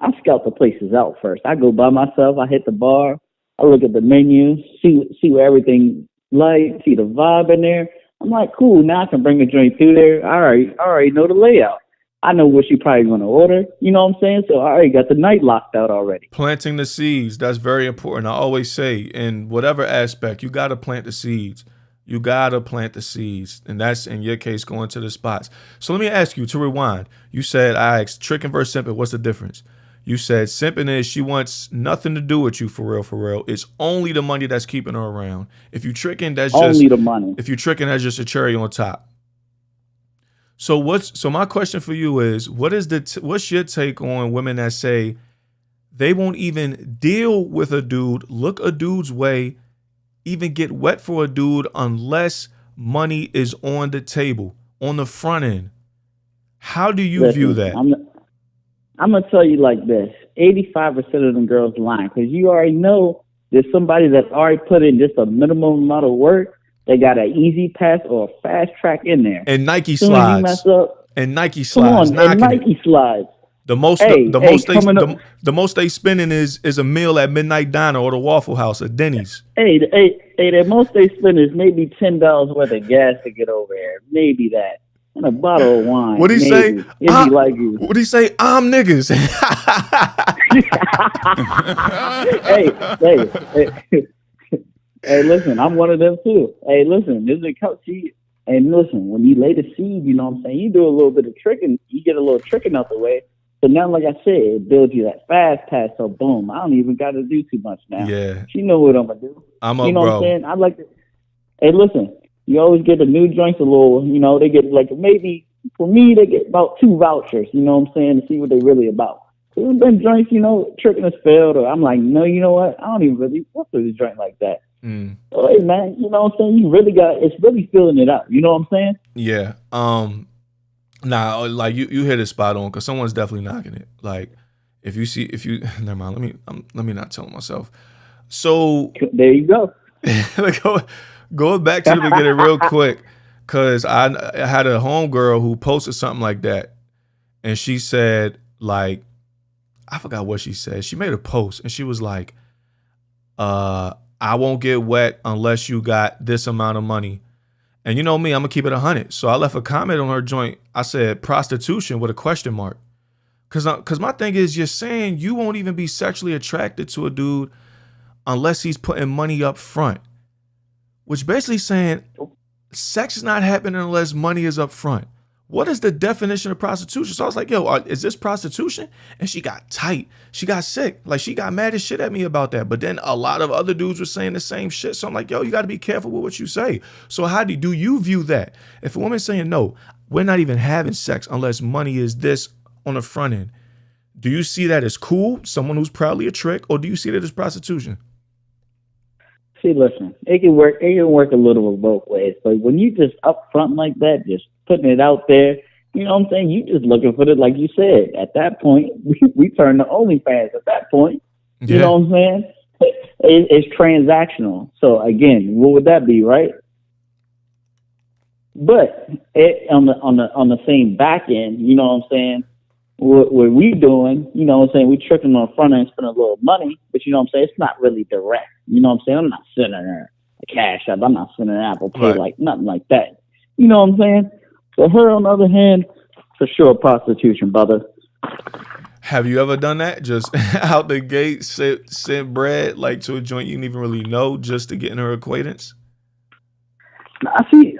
Speaker 7: I scout the places out first. I go by myself, I hit the bar, I look at the menu, see where everything like, see the vibe in there. I'm like, cool, now I can bring a drink through there. I already know the layout. I know what she probably going to order. You know what I'm saying? So I already got the night locked out already.
Speaker 2: Planting the seeds. That's very important. I always say in whatever aspect, you got to plant the seeds. You got to plant the seeds. And that's, in your case, going to the spots. So let me ask you, to rewind. You said, I asked, tricking versus simping, what's the difference? You said simping is she wants nothing to do with you for real. It's only the money that's keeping her around. If you tricking, that's just
Speaker 7: only the money.
Speaker 2: If you tricking, that's just a cherry on top. So my question for you is, what's your take on women that say they won't even deal with a dude, look a dude's way, even get wet for a dude unless money is on the table, on the front end? How do you view that?
Speaker 7: I'm going to tell you like this. 85% of them girls lying because you already know there's somebody that's already put in just a minimum amount of work. They got an easy pass or a fast track in there.
Speaker 2: And Nike slides. And Nike slides.
Speaker 7: Come on, and Nike slides.
Speaker 2: The most they spending is a meal at Midnight Diner or the Waffle House at Denny's.
Speaker 7: The most they spend is maybe $10 worth of gas to get over here. Maybe that. And a bottle of wine.
Speaker 2: What'd he say?
Speaker 7: Like you.
Speaker 2: What'd he say? I'm niggas.
Speaker 7: Hey, listen, I'm one of them too. Hey, listen, this is a coach. And listen, when you lay the seed, you know what I'm saying? You do a little bit of tricking, you get a little tricking out the way. So now, like I said, it builds you that fast pass. So boom, I don't even got to do too much now.
Speaker 2: Yeah.
Speaker 7: She know what I'm going to do.
Speaker 2: You know
Speaker 7: what I'm saying? I like to. Hey, listen, you always get the new joints a little, you know, they get like maybe for me, they get about 2 vouchers. You know what I'm saying, to see what they really about. There's been joints, tricking us failed, or I'm like, no, you know what? I don't even really want to this joint like that. So, hey, man, you know what I'm saying? You really it's really filling it up. You know what I'm saying?
Speaker 2: Yeah. Nah, like you hit it spot on because someone's definitely knocking it. Like, if you never mind. Let me not tell myself. So
Speaker 7: there you go.
Speaker 2: Going back to the beginning real quick, because I had a homegirl who posted something like that, and she said, like, I forgot what she said. She made a post and she was like, I won't get wet unless you got this amount of money. And you know me, I'm gonna keep it 100. So I left a comment on her joint. I said prostitution with a question mark. Cause my thing is, you're saying you won't even be sexually attracted to a dude unless he's putting money up front. Which basically saying sex is not happening unless money is up front. What is the definition of prostitution? So I was like, yo, is this prostitution? And she got tight. She got sick. Like, she got mad as shit at me about that. But then a lot of other dudes were saying the same shit. So I'm like, yo, you got to be careful with what you say. So how do you view that? If a woman's saying, no, we're not even having sex unless money is this on the front end, do you see that as cool, someone who's probably a trick, or do you see that as prostitution?
Speaker 7: See, listen, it can work a little of both ways. But when you just up front like that, just putting it out there, you know what I'm saying? You just looking for it, like you said. At that point, we turn to OnlyFans at that point. You know what I'm saying? It's transactional. So again, what would that be, right? But on the same back end, you know what I'm saying? What we doing, you know what I'm saying? We tripping on the front end, spending a little money, but you know what I'm saying? It's not really direct. You know what I'm saying? I'm not sending her a cash app. I'm not sending an Apple Pay, like nothing like that. You know what I'm saying? So her, on the other hand, for sure, prostitution, brother.
Speaker 2: Have you ever done that? Just out the gate, sent bread like to a joint you didn't even really know, just to get in her acquaintance?
Speaker 7: I see,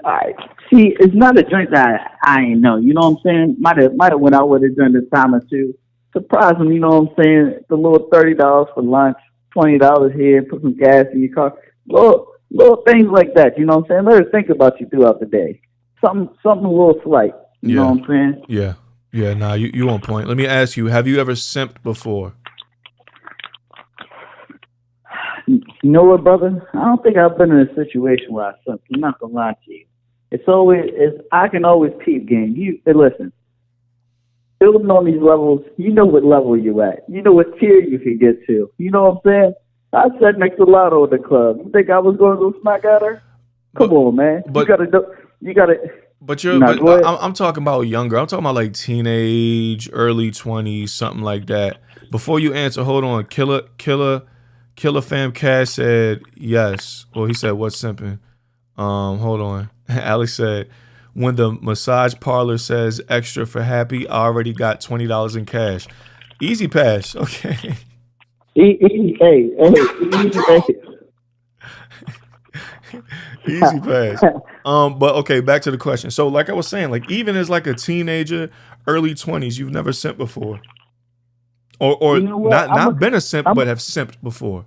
Speaker 7: it's not a joint that I ain't know. You know what I'm saying? Might have went out with it during this time or two. Surprise them, you know what I'm saying? The little $30 for lunch, $20 here, put some gas in your car. Little things like that, you know what I'm saying? Let her think about you throughout the day. Something a little slight. You know what I'm saying?
Speaker 2: Yeah. Yeah, nah, you on point. Let me ask you, have you ever simped before?
Speaker 7: You know what, brother? I don't think I've been in a situation where I simped. I'm not gonna lie to you. I can always peep game. Listen, building on these levels, you know what level you at. You know what tier you can get to. You know what I'm saying? I sat next to Lotto at the club. You think I was going to go smack at her? Come on, man.
Speaker 2: But
Speaker 7: you gotta.
Speaker 2: But I'm talking about younger. I'm talking about like teenage, early 20s, something like that. Before you answer, hold on. Killer Fam Cash said yes. Well, he said what's simping? Hold on. Alex said, when the massage parlor says extra for happy, I already got $20 in cash. Easy pass. Okay.
Speaker 7: Easy
Speaker 2: pass. But okay, back to the question. So like I was saying, like even as like a teenager, early 20s, you've never simped before. Or you know not been a simp, but have simped before.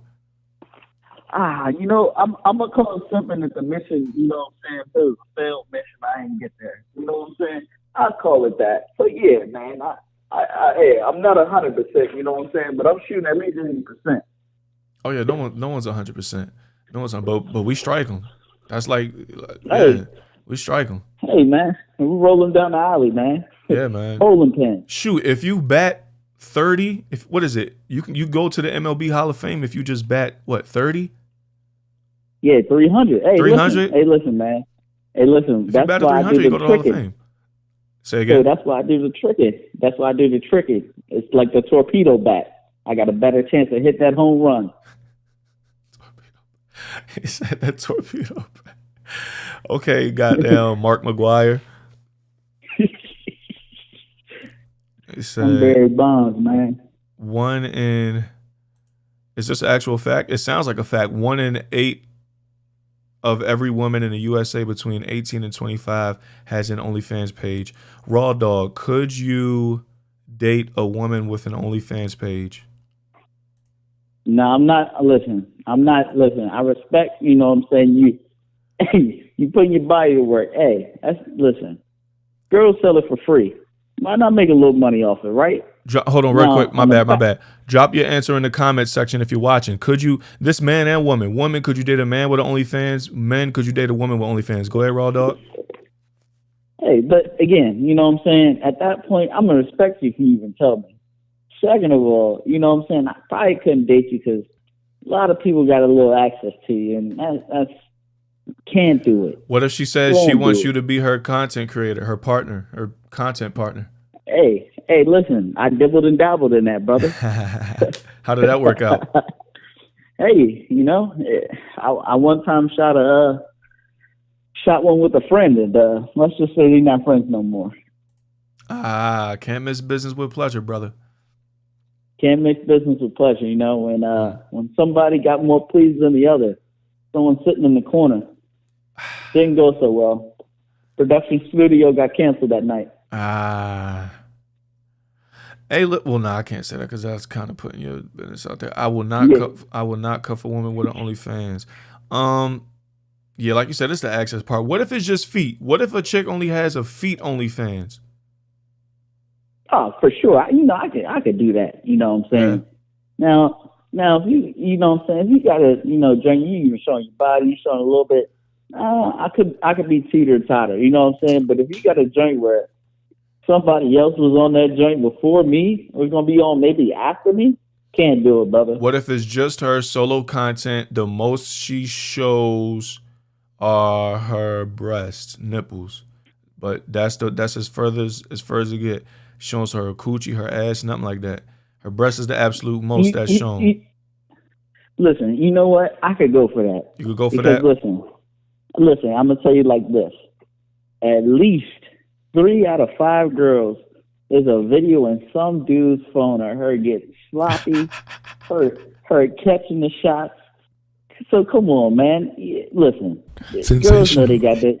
Speaker 7: I'm gonna call it simping at the mission, you know what I'm saying? If it was a failed mission, I ain't get there. You know what I'm saying? I'll call it that. But yeah, man, I'm not 100%, you know what I'm saying? But I'm shooting at least 80%.
Speaker 2: Oh yeah, no one's 100%. No one's but we strike them. That's like, we strike them.
Speaker 7: Hey man, we're rolling down the alley, man.
Speaker 2: Yeah, man.
Speaker 7: Bowling pin.
Speaker 2: Shoot, if you bat 30, what is it? You go to the MLB Hall of Fame if you just bat 30?
Speaker 7: Yeah, 300. Hey,
Speaker 2: 300.
Speaker 7: Listen, man. Hey, listen.
Speaker 2: If
Speaker 7: that's
Speaker 2: you bat
Speaker 7: why
Speaker 2: 300,
Speaker 7: I do
Speaker 2: you
Speaker 7: the
Speaker 2: go to the Hall of
Speaker 7: tricking.
Speaker 2: Fame. Say again.
Speaker 7: So that's why I do the tricking. That's why I do the tricking. It's like the torpedo bat. I got a better chance to hit that home run.
Speaker 2: He said that torpedo. Okay, goddamn Mark McGuire. He said
Speaker 7: Barry Bonds, man.
Speaker 2: Is this an actual fact? It sounds like a fact. 1 in 8 of every woman in the USA between 18 and 25 has an OnlyFans page. Raw Dog, could you date a woman with an OnlyFans page?
Speaker 7: No, I'm not. Listen, I respect, you know what I'm saying? You putting your body to work. Hey, listen. Girls sell it for free. Why not make a little money off it, right?
Speaker 2: Hold on real
Speaker 7: Now,
Speaker 2: quick. My bad. Drop your answer in the comments section if you're watching. Could you, this man and woman, could you date a man with an OnlyFans? Men, could you date a woman with OnlyFans? Go ahead, Raw Dog.
Speaker 7: Hey, but again, you know what I'm saying? At that point, I'm going to respect you if you even tell me. Second of all, you know what I'm saying? I probably couldn't date you because a lot of people got a little access to you, and that's can't do it.
Speaker 2: What if she says she wants you to be her content creator, her partner, her content partner?
Speaker 7: Hey, listen, I dibbled and dabbled in that, brother.
Speaker 2: How did that work out?
Speaker 7: Hey, you know, I one time shot one with a friend, and let's just say they're not friends no more.
Speaker 2: Can't miss business with pleasure, brother.
Speaker 7: Can't mix business with pleasure, you know. When somebody got more pleased than the other, someone sitting in the corner, didn't go so well. Production studio got canceled that night.
Speaker 2: Hey, look, well, I can't say that because that's kind of putting your business out there. I will not cuff a woman with an OnlyFans. Yeah, like you said, it's the access part. What if it's just feet? What if a chick only has a feet OnlyFans?
Speaker 7: Oh, for sure. I could do that. You know what I'm saying? Yeah. Now, if you know what I'm saying, if you got a, drink, you even showing your body, you showing a little bit. I could be teeter-totter. You know what I'm saying? But if you got a joint where somebody else was on that joint before me, or gonna be on maybe after me, can't do it, brother.
Speaker 2: What if it's just her solo content? The most she shows are her breasts, nipples, but that's as far as it get. Shows her coochie, her ass, nothing like that. Her breast is the absolute most that's shown.
Speaker 7: Listen, you know what? I could go for that.
Speaker 2: You could go for that?
Speaker 7: Listen, I'm going to tell you like this. At least 3 out of 5 girls, there's a video in some dude's phone of her getting sloppy, her catching the shots. So come on, man. Listen, girls know they got that.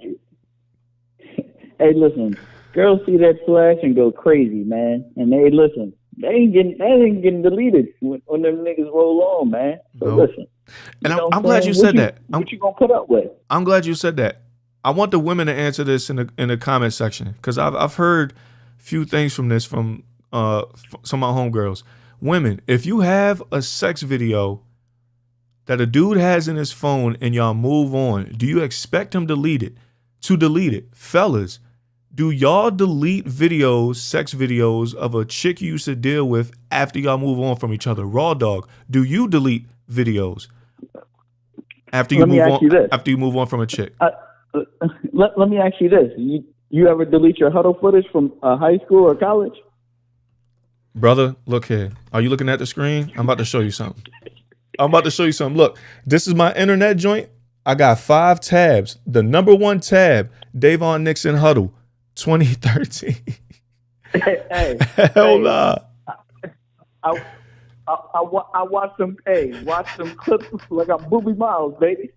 Speaker 7: Hey, listen. Girls see that flash and go crazy, man. And they ain't getting deleted when them niggas roll on, man. So listen.
Speaker 2: And I'm glad you said that.
Speaker 7: What you gonna put up with?
Speaker 2: I'm glad you said that. I want the women to answer this in the comment section because I've heard a few things from this from some of my homegirls. Women, if you have a sex video that a dude has in his phone and y'all move on, do you expect him to delete it? Fellas, do y'all delete videos, sex videos of a chick you used to deal with after y'all move on from each other? Raw Dog, do you delete videos after you move on from a chick?
Speaker 7: Let me ask you this: you ever delete your huddle footage from high school or college?
Speaker 2: Brother, look here. Are you looking at the screen? I'm about to show you something. Look, this is my internet joint. I got 5 tabs. The number 1 tab, Davon Nixon Huddle. 2013. Hell nah.
Speaker 7: I watched them. Watch them clips like I'm Booby Miles, baby.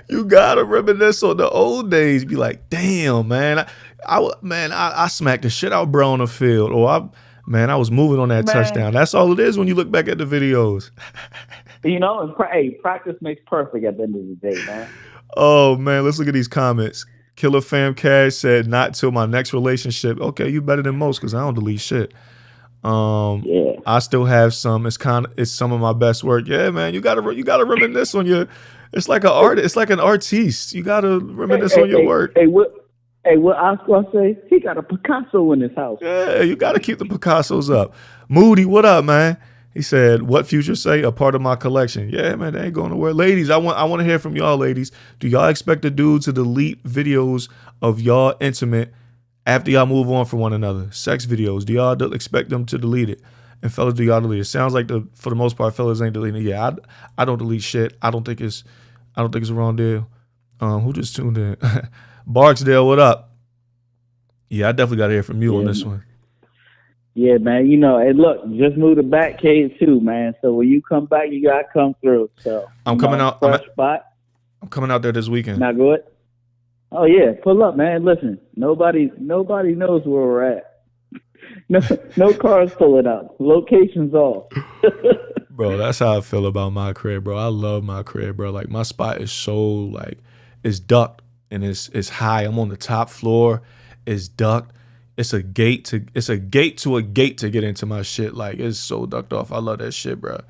Speaker 2: You gotta reminisce on the old days. Be like, damn, man. I smacked the shit out bro on the field, or I was moving on that touchdown. That's all it is when you look back at the videos.
Speaker 7: And practice makes perfect at the end of the day, man.
Speaker 2: Oh man, let's look at these comments. Killer Fam Cash said, not till my next relationship. Okay, you better than most because I don't delete shit. I still have some. It's some of my best work. Yeah, man, you gotta reminisce on your. It's like an art. It's like an artiste. You gotta reminisce on your work.
Speaker 7: What Oscar say? He got a Picasso in his house.
Speaker 2: Yeah, you gotta keep the Picassos up. Moody, what up, man? He said, what Future say? A part of my collection. Yeah, man, they ain't going nowhere. Ladies, I want to hear from y'all, ladies. Do y'all expect a dude to delete videos of y'all intimate after y'all move on from one another? Sex videos. Do y'all expect them to delete it? And fellas, do y'all delete it? Sounds like for the most part, fellas ain't deleting it. Yeah, I don't delete shit. I don't think it's a wrong deal. Who just tuned in? Barksdale, what up? Yeah, I definitely got to hear from you on this one.
Speaker 7: Yeah, man. And look, just moved to Batcave too, man. So when you come back, you gotta come through. So
Speaker 2: I'm coming out.
Speaker 7: Spot.
Speaker 2: I'm coming out there this weekend.
Speaker 7: Not good. Oh yeah, pull up, man. Listen, nobody knows where we're at. No cars pulling up. Location's off.
Speaker 2: Bro, that's how I feel about my crib, bro. I love my crib, bro. Like my spot is so it's ducked and it's high. I'm on the top floor. is ducked. It's a gate to a gate to get into my shit. Like, it's so ducked off. I love that shit, bro.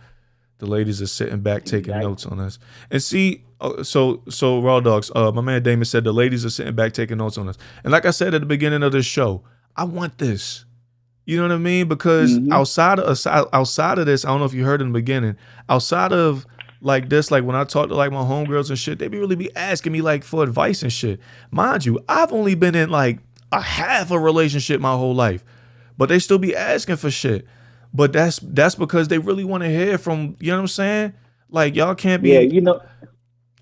Speaker 2: The ladies are sitting back taking notes on us. And see, so Raw Dogs, my man Damon said the ladies are sitting back taking notes on us. And like I said at the beginning of this show, I want this. You know what I mean? Because outside of this, I don't know if you heard in the beginning, outside of like this, like when I talk to like my homegirls and shit, they be really asking me like for advice and shit. Mind you, I've only been in like a half a relationship my whole life, but they still be asking for shit. But that's because they really want to hear from, you know what I'm saying? Like, y'all can't be.
Speaker 7: Yeah, you know.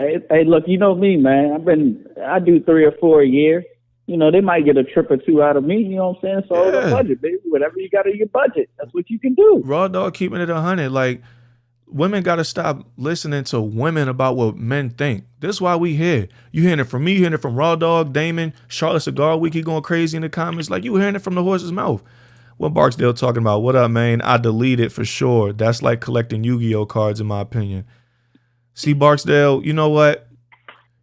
Speaker 7: Hey, look, you know me, man. I do 3 or 4 a year. You know, they might get a trip or two out of me. You know what I'm saying? So the budget, baby. Whatever you got in your budget, that's what you can do.
Speaker 2: Raw Dog keeping it 100. Like, women got to stop listening to women about what men think. This is why we here. You hearing it from me, you hearing it from Raw Dog, Damon, Charlotte Cigar Week, he going crazy in the comments. Like, you hearing it from the horse's mouth. What Barksdale talking about? What up, man? I deleted for sure. That's like collecting Yu-Gi-Oh cards, in my opinion. See, Barksdale, you know what?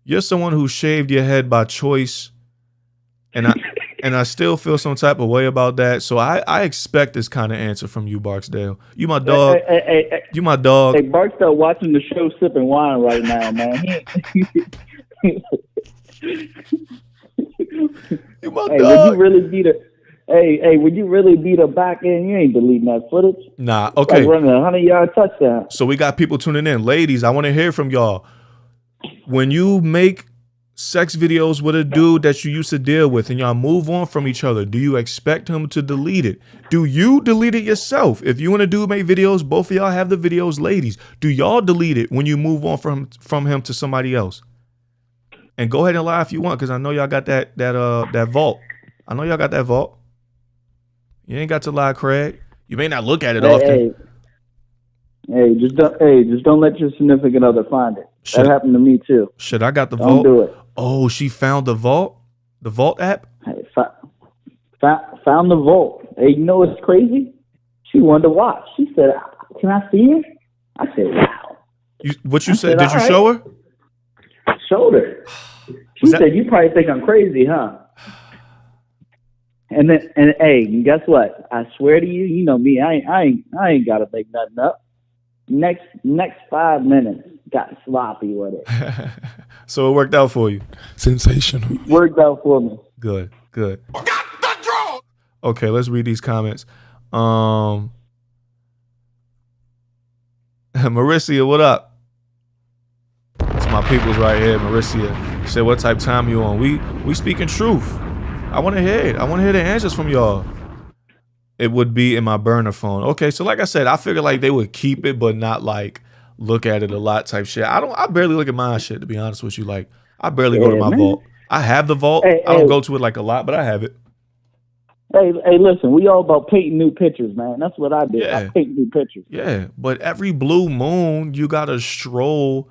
Speaker 2: You're someone who shaved your head by choice, and I still feel some type of way about that. So I expect this kind of answer from you, Barksdale. You my dog. You my dog.
Speaker 7: Hey, Barksdale watching the show sipping wine right now, man.
Speaker 2: You my
Speaker 7: hey,
Speaker 2: dog.
Speaker 7: Would you really beat her? Hey, would you really beat her back in? You ain't deleting that footage.
Speaker 2: Nah, okay.
Speaker 7: Like running a 100-yard touchdown.
Speaker 2: So we got people tuning in. Ladies, I want to hear from y'all. When you make sex videos with a dude that you used to deal with and y'all move on from each other, do you expect him to delete it? Do you delete it yourself? If you and a dude make videos, both of y'all have the videos, ladies. Do y'all delete it when you move on from him to somebody else? And go ahead and lie if you want, because I know y'all got that vault. I know y'all got that vault. You ain't got to lie, Craig. You may not look at it often.
Speaker 7: Just don't let your significant other find it. That happened to me too.
Speaker 2: Shit, I got the
Speaker 7: vault. Don't do it.
Speaker 2: Oh, she found the vault? The vault app?
Speaker 7: Hey, found the vault. Hey, you know what's crazy? She wanted to watch. She said, "Can I see her?" I said, "Wow."
Speaker 2: What you said? Did you show her?
Speaker 7: I showed her. She said, "You probably think I'm crazy, huh?" And hey, guess what? I swear to you, you know me. I ain't gotta make nothing up. Next 5 minutes, got sloppy with it.
Speaker 2: So it worked out for you.
Speaker 5: Sensational.
Speaker 7: Worked out for me.
Speaker 2: Good. Got the draw. Okay, let's read these comments. Marissa, what up? It's my peoples right here. Marissa said, "What type of time you on?" We speaking truth. I want to hear it. I want to hear the answers from y'all. It would be in my burner phone. Okay, so like I said, I figured like they would keep it, but not like look at it a lot type shit. I barely look at my shit, to be honest with you. Like, I barely go to my vault. I have the vault. I don't go to it like a lot, but I have it.
Speaker 7: Hey, listen, we all about painting new pictures, man. That's what I do.
Speaker 2: Yeah.
Speaker 7: I paint new pictures.
Speaker 2: Yeah, but every blue moon, you gotta stroll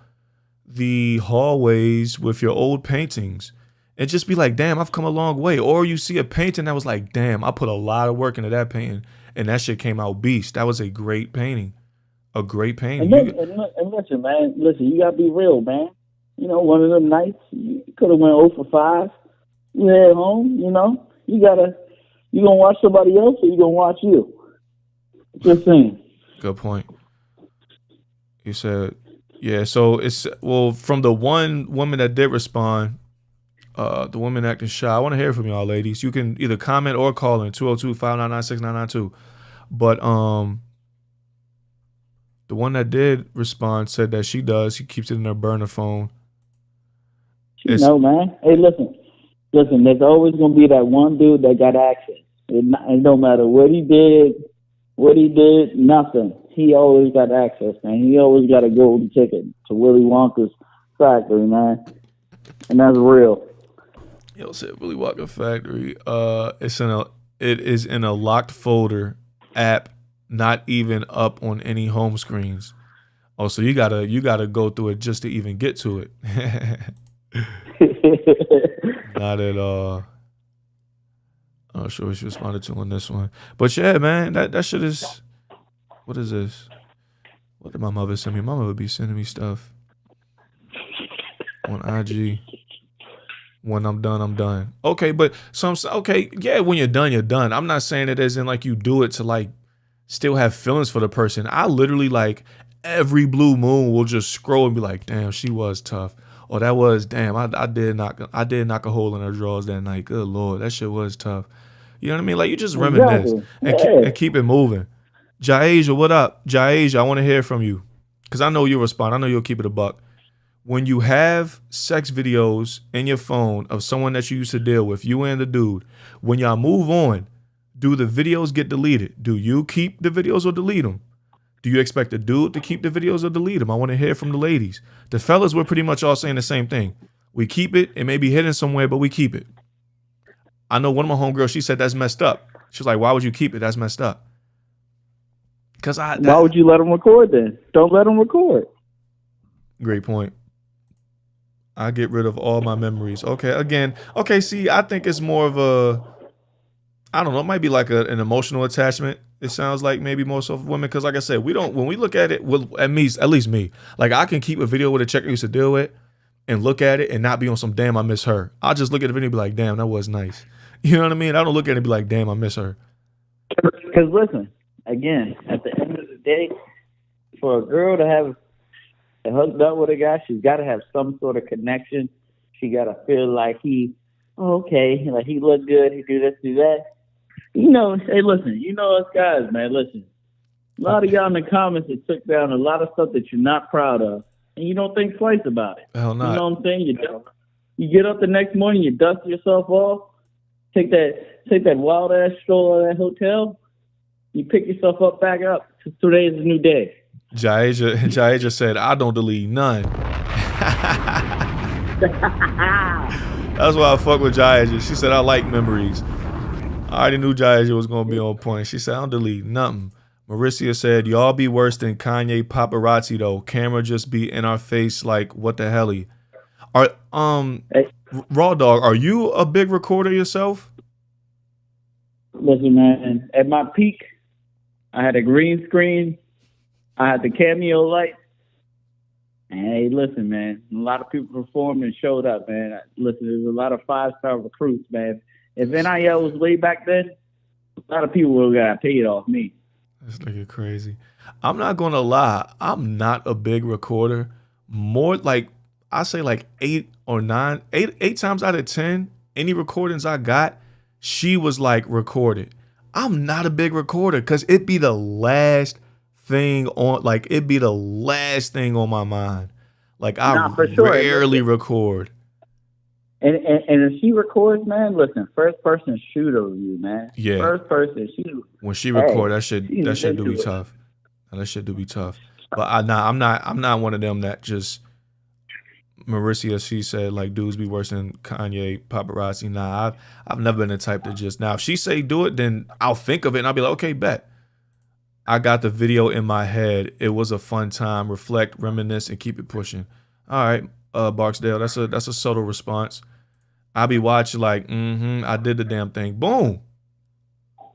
Speaker 2: the hallways with your old paintings and just be like, damn, I've come a long way. Or you see a painting that was like, damn, I put a lot of work into that painting and that shit came out beast. That was a great painting. A great painting.
Speaker 7: And listen, man, you gotta be real, man. You know, one of them nights, you could have went 0 for 5. You head home, you know, you gonna watch somebody else or you gonna watch you? Just saying.
Speaker 2: Good point. You said, yeah, so it's, well, from the one woman that did respond, the woman acting shy, I want to hear from y'all, ladies. You can either comment or call in 202-599-6992. But the one that did respond said that she keeps it in her burner phone.
Speaker 7: No, man. Hey, listen, there's always going to be that one dude that got access. It don't matter what he did, nothing. He always got access, man. He always got a golden ticket to Willy Wonka's factory, man. And that's real.
Speaker 2: Yo said Willy Wonka factory. It is in a locked folder app, not even up on any home screens. Oh, so you gotta go through it just to even get to it. Not at all. I'm not sure what she responded to on this one. But yeah, man, that shit is, what is this? What did my mother send me? My mother be sending me stuff on IG. When I'm done, I'm done. Okay, but okay, yeah, when you're done, you're done. I'm not saying it as in like you do it to like still have feelings for the person. I literally like every blue moon will just scroll and be like, damn, she was tough. Or that was damn, I did knock a hole in her drawers that night. Good Lord, that shit was tough. You know what I mean? Like you just reminisce and keep it moving. Jaisha, what up? Jaisha, I want to hear from you. Cause I know you'll respond. I know you'll keep it a buck. When you have sex videos in your phone of someone that you used to deal with, you and the dude, when y'all move on, do the videos get deleted? Do you keep the videos or delete them? Do you expect the dude to keep the videos or delete them? I want to hear from the ladies. The fellas, we're pretty much all saying the same thing. We keep it. It may be hidden somewhere, but we keep it. I know one of my homegirls, she said that's messed up. She's like, why would you keep it? That's messed up.
Speaker 7: Why would you let them record then? Don't let them record.
Speaker 2: Great point. I get rid of all my memories. Okay, see, I think it's more of a, I don't know, it might be like an emotional attachment. It sounds like maybe more so for women, because like I said, when we look at it, at least me, like I can keep a video with a chick I used to deal with and look at it and not be on some damn I miss her. I'll just look at the video and be like, damn, that was nice. You know what I mean? I don't look at it and be like, damn, I miss her.
Speaker 7: Because listen, again, at the end of the day, for a girl to have hooked up with a guy, she's got to have some sort of connection. She got to feel like okay, like he look good, he do this, do that. You know, hey, listen, you know us guys, man, listen. A lot of y'all in the comments that took down a lot of stuff that you're not proud of, and you don't think twice about it.
Speaker 2: Hell not.
Speaker 7: You know what I'm saying? You get up the next morning, you dust yourself off, take that wild ass stroll out of that hotel, you pick yourself back up. Today's a new day.
Speaker 2: Jaisha said, I don't delete none. That's why I fuck with Jaisha. She said, I like memories. I already knew Jaisha was going to be on point. She said, I don't delete nothing. Marissa said, y'all be worse than Kanye paparazzi, though. Camera just be in our face like, what the helly? Raw Dog, are you a big recorder yourself?
Speaker 7: Listen, man, at my peak, I had a green screen. I had the cameo light. And hey, listen, man, a lot of people performed and showed up, man. Listen, there's a lot of 5-star recruits, man. If NIL was way back then, a lot of people would have got paid off me.
Speaker 2: That's like crazy. I'm not going to lie. I'm not a big recorder. More like, I say like 8 times out of 10, any recordings I got, she was like recorded. I'm not a big recorder because it'd be the last thing on, like it'd be the last thing on my mind. Like I rarely record.
Speaker 7: And if she records, man, listen, first person shooter review, man.
Speaker 2: Yeah.
Speaker 7: First person
Speaker 2: when she record, that shit do be tough. That shit do be tough. But I'm not one of them that just Marissa, she said, like, dudes be worse than Kanye paparazzi. Nah, I've never been the type to just, now if she say do it, then I'll think of it and I'll be like, okay, bet. I got the video in my head. It was a fun time. Reflect, reminisce, and keep it pushing. All right, Barksdale, that's a subtle response. I'll be watching like, I did the damn thing. Boom.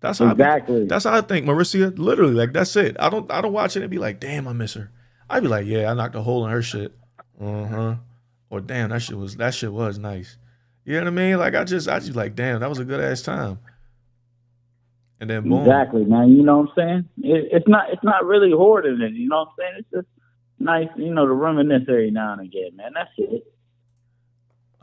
Speaker 2: That's how that's how I think, Marissa. Literally, like that's it. I don't watch it and be like, damn, I miss her. I'd be like, yeah, I knocked a hole in her shit. Or damn, that shit was nice. You know what I mean? Like I just like, damn, that was a good ass time. And then boom.
Speaker 7: Exactly, man. You know what I'm saying? It's not really hoarding it. You know what I'm saying? It's just nice, to reminisce every now and again, man. That's it.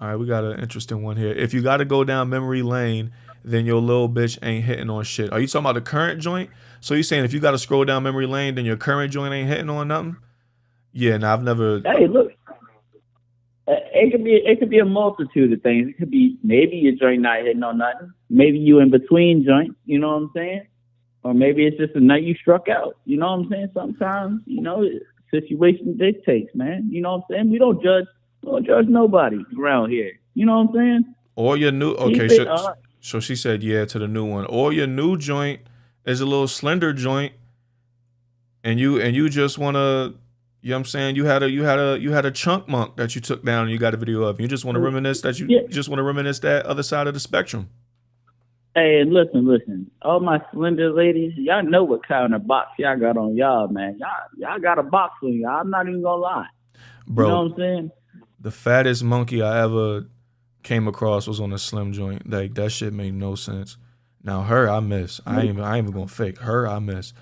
Speaker 2: All right, we got an interesting one here. If you got to go down memory lane, then your little bitch ain't hitting on shit. Are you talking about the current joint? So you saying if you got to scroll down memory lane, then your current joint ain't hitting on nothing? Yeah, I've never.
Speaker 7: Hey, look. It could be a multitude of things. It could be maybe your joint not hitting on nothing. Maybe you in between joints. You know what I'm saying? Or maybe it's just a night you struck out. You know what I'm saying? Sometimes, situation dictates, man. You know what I'm saying? We don't judge nobody around here. You know what I'm saying?
Speaker 2: Or your new so she said yeah to the new one. Or your new joint is a little slender joint, and you just wanna, you know what I'm saying, you had a chunk monk that you took down and you got a video of. You just want to reminisce that other side of the spectrum.
Speaker 7: Hey, and listen. All my slender ladies, y'all know what kind of box y'all got on y'all, man. Y'all got a box on y'all. I'm not even gonna lie.
Speaker 2: Bro,
Speaker 7: you know what I'm saying?
Speaker 2: The fattest monkey I ever came across was on a slim joint. Like that shit made no sense. Now her I miss. I ain't even gonna fake. Her I miss.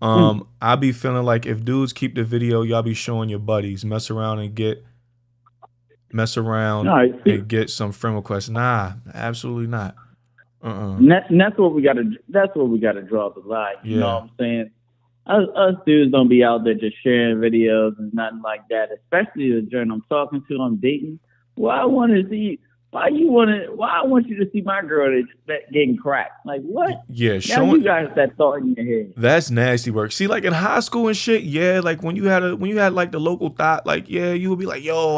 Speaker 2: I be feeling like if dudes keep the video, y'all be showing your buddies, mess around and get some friend requests. Nah, absolutely not.
Speaker 7: And that's what we gotta. That's what we gotta draw the line. You know what I'm saying? Us dudes don't be out there just sharing videos and nothing like that. Especially the joint I'm talking to, I'm dating. Well, I want to see. Why I want you to see my girl that's getting cracked? Like what?
Speaker 2: Yeah,
Speaker 7: now you got that thought in your head.
Speaker 2: That's nasty work. See, like in high school and shit, yeah, like when you had like the local thought, like yeah, you would be like, yo,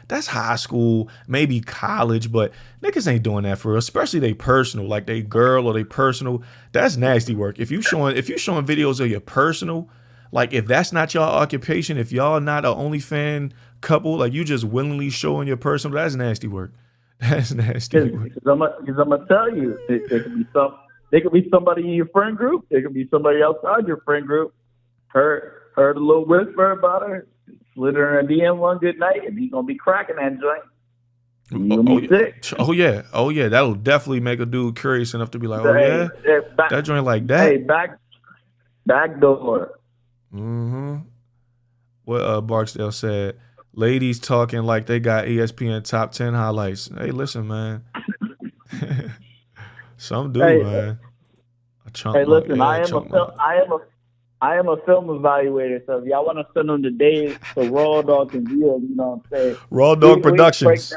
Speaker 2: that's high school, maybe college, but niggas ain't doing that for real. Especially they personal, like they girl or they personal. That's nasty work. If you showing videos of your personal, like if that's not y'all occupation, if y'all not a OnlyFans couple, like you just willingly showing your personal, that's nasty work. That's nasty.
Speaker 7: Because I'm gonna tell you, there could be somebody in your friend group. There could be somebody outside your friend group. Heard a little whisper about her, slid her in a DM one good night, and he's gonna be cracking that joint. You gonna be sick.
Speaker 2: Oh yeah. That'll definitely make a dude curious enough to be like, that joint like that.
Speaker 7: Hey, back door.
Speaker 2: What Barksdale said. Ladies talking like they got ESPN top 10 highlights. Hey, listen, man. Some do, man.
Speaker 7: Hey, listen, I am a film evaluator, so if y'all want to send them the days for Raw Dog and view, you know what I'm saying?
Speaker 2: Raw Dog Productions.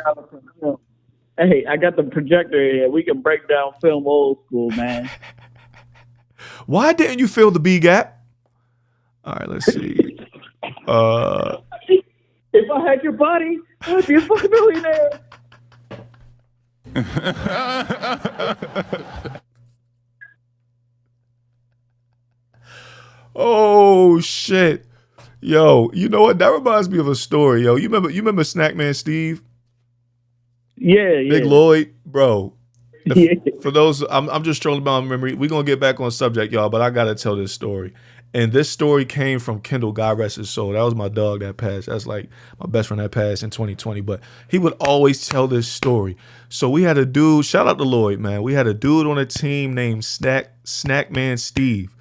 Speaker 7: Hey, I got the projector here. We can break down film old school, man.
Speaker 2: Why didn't you fill the B gap? All right, let's see.
Speaker 7: If I had your body, I'd be a fucking millionaire.
Speaker 2: Oh shit. Yo, you know what? That reminds me of a story, yo. You remember Snackman Steve?
Speaker 7: Yeah.
Speaker 2: Big Lloyd, bro. For those, I'm just trolling about memory. We're gonna get back on subject, y'all, but I gotta tell this story. And this story came from Kendall, God rest his soul. That was my dog that passed. That's like my best friend that passed in 2020. But he would always tell this story. So we had a dude, shout out to Lloyd, man. We had a dude on a team named Snackman Steve.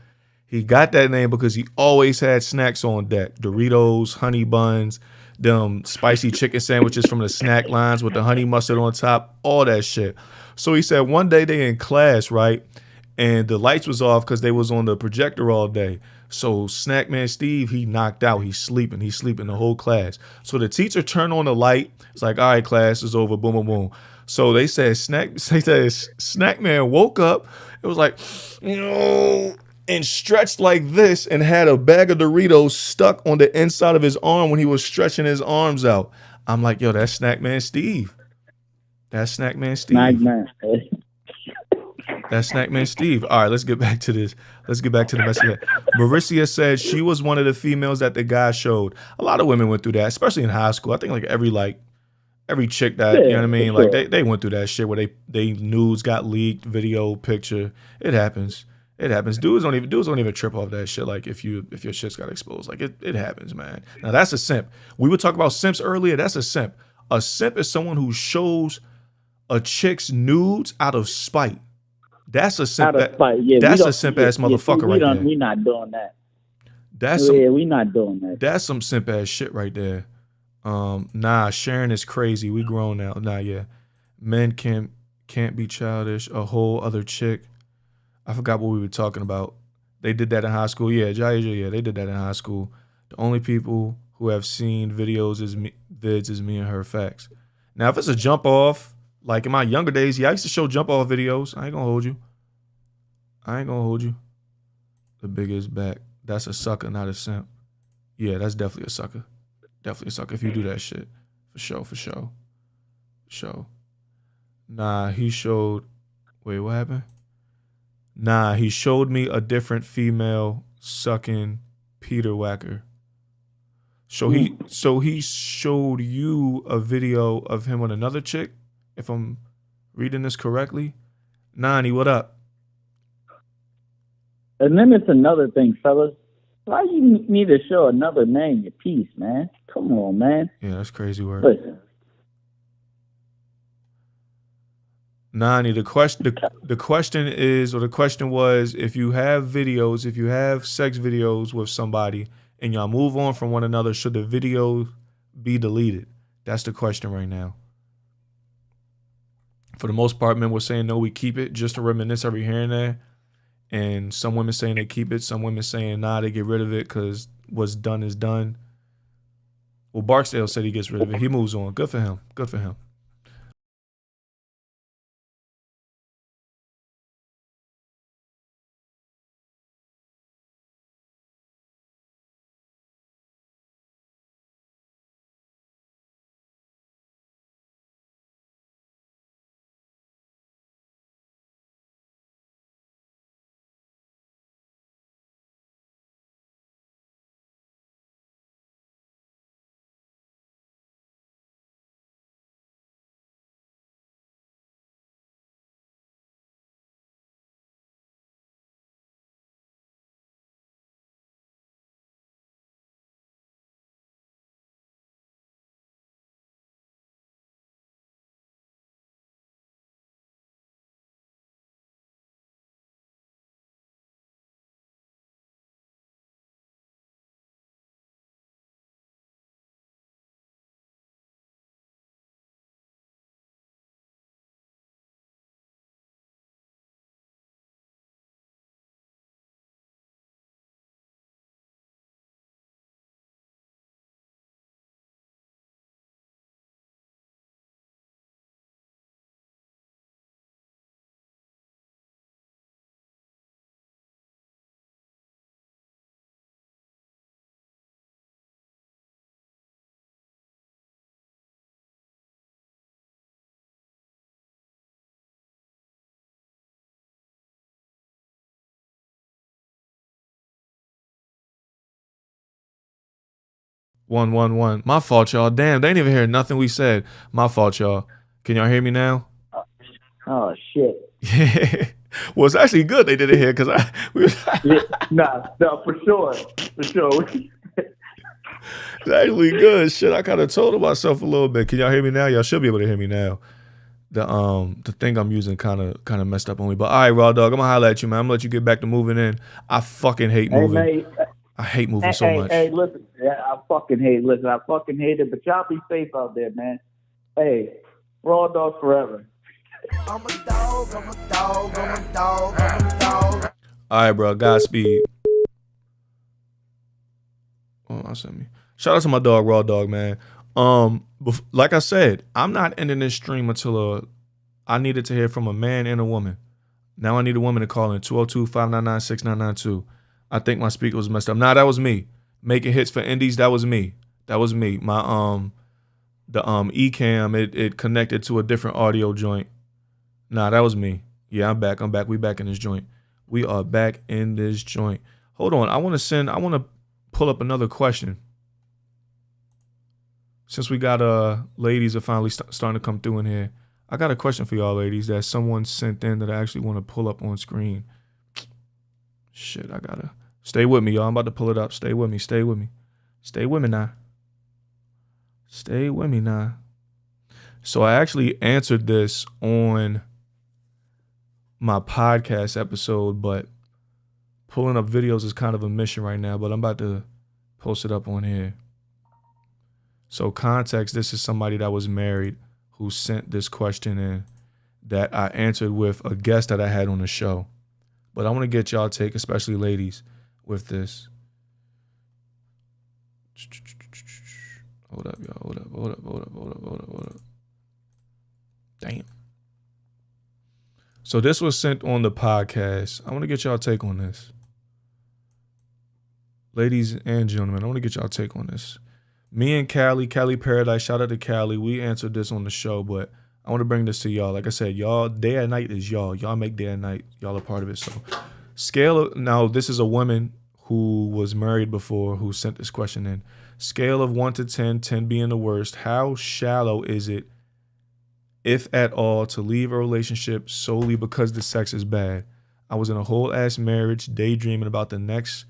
Speaker 2: He got that name because he always had snacks on deck. Doritos, honey buns, them spicy chicken sandwiches from the snack lines with the honey mustard on top, all that shit. So he said one day they in class, right? And the lights was off because they was on the projector all day. So Snackman Steve, he knocked out. He's sleeping the whole class. So the teacher turned on the light. It's like, all right, class is over. Boom, boom, boom. So they said Snackman woke up. It was like, and stretched like this and had a bag of Doritos stuck on the inside of his arm when he was stretching his arms out. I'm like, yo, that's Snackman Steve. That's Snackman Steve. That's Snackman Steve. All right, let's get back to this. Let's get back to the message. Mauricia said she was one of the females that the guy showed. A lot of women went through that, especially in high school. I think like every chick that, you know what I mean? Like they went through that shit where they nudes got leaked, video, picture. It happens. It happens. Dudes don't even trip off that shit. Like if your shit's got exposed, like it happens, man. Now that's a simp. We were talking about simps earlier. That's a simp. A simp is someone who shows a chick's nudes out of spite. That's a simp. That's a simp ass motherfucker right there.
Speaker 7: We not doing that.
Speaker 2: We
Speaker 7: not doing that.
Speaker 2: That's some simp ass shit right there. Nah, sharing is crazy. We grown now. Nah, yeah. Men can't be childish. A whole other chick. I forgot what we were talking about. They did that in high school. Yeah, yeah, they did that in high school. The only people who have seen vids is me and her. Facts. Now, if it's a jump off, like in my younger days, I used to show jump off videos. I ain't gonna hold you. The biggest back. That's a sucker, not a simp. Yeah, that's definitely a sucker. Definitely a sucker if you do that shit. For sure. Nah, he showed. Wait, what happened? Nah, he showed me a different female sucking Peter Wacker. So he showed you a video of him with another chick, if I'm reading this correctly. Nani, what up?
Speaker 7: And then it's another thing, fellas. Why you need to show another man your piece, man? Come on, man.
Speaker 2: Yeah, that's crazy work.
Speaker 7: Listen.
Speaker 2: Nani, the question is, or the question was, if you have sex videos with somebody and y'all move on from one another, should the video be deleted? That's the question right now. For the most part, men were saying no, we keep it just to reminisce every here and there. And some women saying they keep it, some women saying nah, they get rid of it because what's done is done. Well, Barksdale said he gets rid of it. He moves on. Good for him. Good for him. One. My fault, y'all. Damn, they ain't even hear nothing we said. My fault, y'all. Can y'all hear me now?
Speaker 7: Oh shit.
Speaker 2: Yeah. Well, it's actually good they didn't hear because
Speaker 7: No, for sure.
Speaker 2: It's actually good. Shit, I kind of told myself a little bit. Can y'all hear me now? Y'all should be able to hear me now. The thing I'm using kind of messed up on me. But all right, Raw Dog, I'm gonna holler at you, man. I'm gonna let you get back to moving in. I fucking hate moving.
Speaker 7: Hey, mate.
Speaker 2: I hate moving so much.
Speaker 7: Hey, listen. Yeah, I fucking hate it. But y'all be safe out there, man. Hey, Raw Dog forever.
Speaker 8: I'm a dog, I'm a dog, I'm a dog, I'm a dog.
Speaker 2: All right, bro. Godspeed. Oh, I sent me. Shout out to my dog, Raw Dog, man. Like I said, I'm not ending this stream until I needed to hear from a man and a woman. Now I need a woman to call in 202-599-6992. I think my speaker was messed up. Nah, that was me. Making hits for indies, that was me. My the Ecamm, it connected to a different audio joint. Nah, that was me. Yeah, I'm back. We back in this joint. We are back in this joint. Hold on. I want to pull up another question. Since we got ladies are finally starting to come through in here. I got a question for y'all ladies that someone sent in that I actually want to pull up on screen. Shit, I gotta stay with me, y'all. I'm about to pull it up. Stay with me now. So I actually answered this on my podcast episode, but pulling up videos is kind of a mission right now, but I'm about to post it up on here. So context, this is somebody that was married who sent this question in that I answered with a guest that I had on the show. But I want to get y'all take, especially ladies, with this. Hold up, y'all. Hold up. Damn. So this was sent on the podcast. I want to get y'all take on this. Ladies and gentlemen, I want to get y'all take on this. Me and Callie Paradise, shout out to Callie. We answered this on the show, but I want to bring this to y'all. Like I said, y'all, day and night is y'all. Y'all make day and night. Y'all are part of it. So now this is a woman who was married before who sent this question in. Scale of 1 to 10, 10 being the worst. How shallow is it, if at all, to leave a relationship solely because the sex is bad? I was in a whole ass marriage daydreaming about the next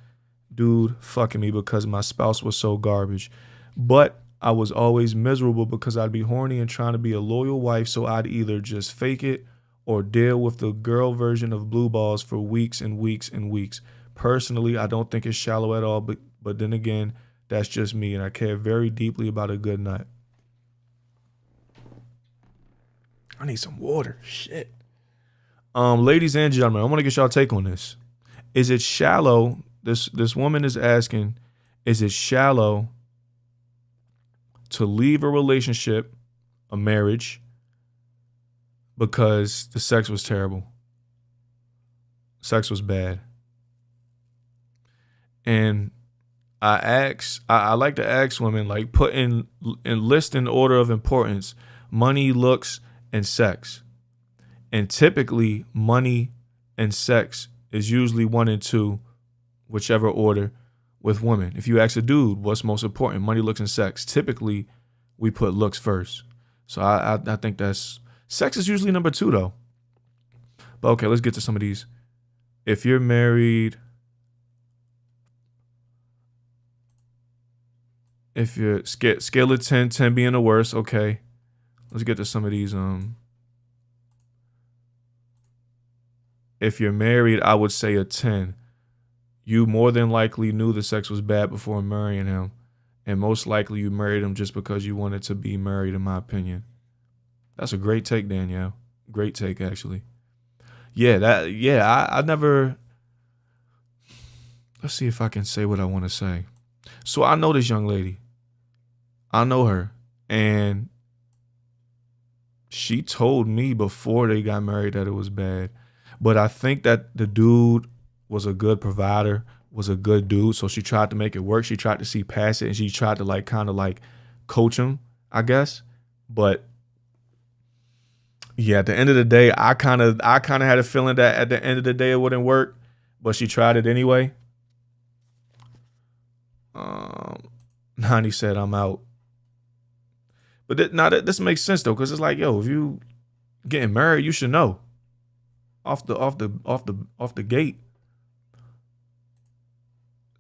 Speaker 2: dude fucking me because my spouse was so garbage. But I was always miserable because I'd be horny and trying to be a loyal wife, so I'd either just fake it or deal with the girl version of blue balls for weeks and weeks and weeks. Personally, I don't think it's shallow at all, but then again, that's just me, and I care very deeply about a good nut. I need some water. Shit. Ladies and gentlemen, I want to get y'all take on this. Is it shallow? This woman is asking, is it shallow to leave a relationship, a marriage, because the sex was terrible? Sex was bad. And I like to ask women, like, put in list in order of importance money, looks, and sex. And typically money and sex is usually 1 and 2, whichever order, with women. If you ask a dude what's most important, money, looks, and sex, typically we put looks first. So I think that's, sex is usually number 2 though. But okay, let's get to some of these. If you're married, if you're scale of 10, 10 being the worst, okay. Let's get to some of these. If you're married, I would say a 10. You more than likely knew the sex was bad before marrying him. And most likely you married him just because you wanted to be married, in my opinion. That's a great take, Danielle. Great take, actually. I never... Let's see if I can say what I want to say. So I know this young lady. I know her. And she told me before they got married that it was bad. But I think that the dude was a good provider, was a good dude. So she tried to make it work. She tried to see past it, and she tried to kind of coach him, I guess. But yeah, at the end of the day, I kind of had a feeling that at the end of the day it wouldn't work, but she tried it anyway. 90 said I'm out. But this makes sense though, because it's like, yo, if you getting married, you should know off the gate.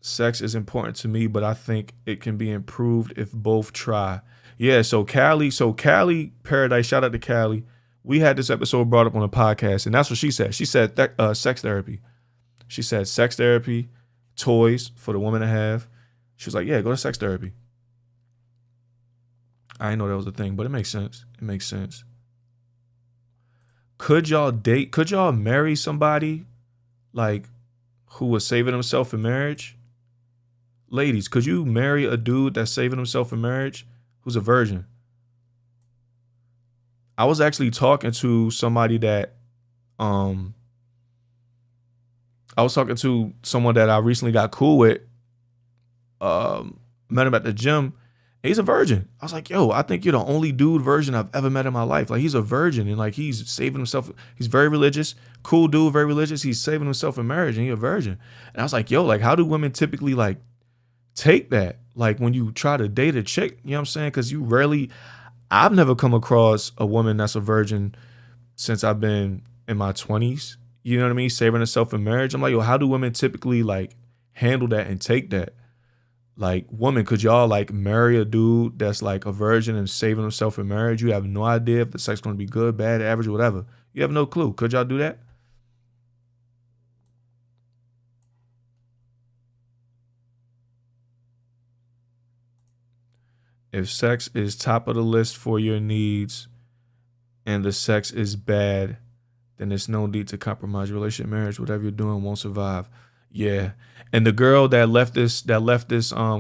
Speaker 2: Sex is important to me, but I think it can be improved if both try. Yeah, so Callie Paradise, shout out to Callie. We had this episode brought up on a podcast, and that's what she said. She said sex therapy. She said sex therapy, toys for the woman to have. She was like, yeah, go to sex therapy. I didn't know that was a thing, but it makes sense. It makes sense. Could y'all date? Could y'all marry somebody who was saving himself for marriage? Ladies, could you marry a dude that's saving himself for marriage who's a virgin? I was actually talking to somebody that I was talking to someone that I recently got cool with. Met him at the gym. He's a virgin. I was like, yo, I think you're the only dude virgin I've ever met in my life. He's a virgin, and he's saving himself. He's very religious, cool dude, very religious. He's saving himself for marriage, and he's a virgin. And I was like, yo, how do women typically take that? When you try to date a chick, you know what I'm saying? Because I've never come across a woman that's a virgin since I've been in my 20s. You know what I mean? Saving herself for marriage. I'm like, yo, how do women typically handle that and take that? Woman, could y'all marry a dude that's a virgin and saving himself for marriage? You have no idea if the sex going to be good, bad, average, or whatever. You have no clue. Could y'all do that? If sex is top of the list for your needs and the sex is bad, then there's no need to compromise your relationship, marriage, whatever you're doing won't survive. Yeah. And the girl that left this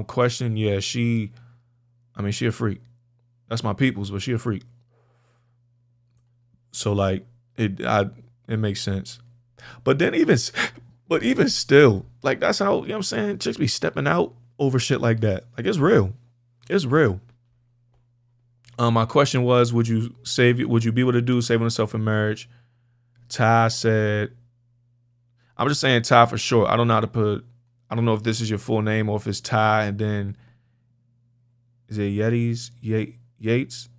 Speaker 2: question, yeah, she a freak. That's my people's, but she a freak. So it makes sense. But even still, that's how, you know what I'm saying? Chicks be stepping out over shit like that. It's real. It's real. My question was, would you be with a dude saving himself for marriage? Ty said, I'm just saying Ty for short. I don't know if this is your full name or if it's Ty and then is it Yates?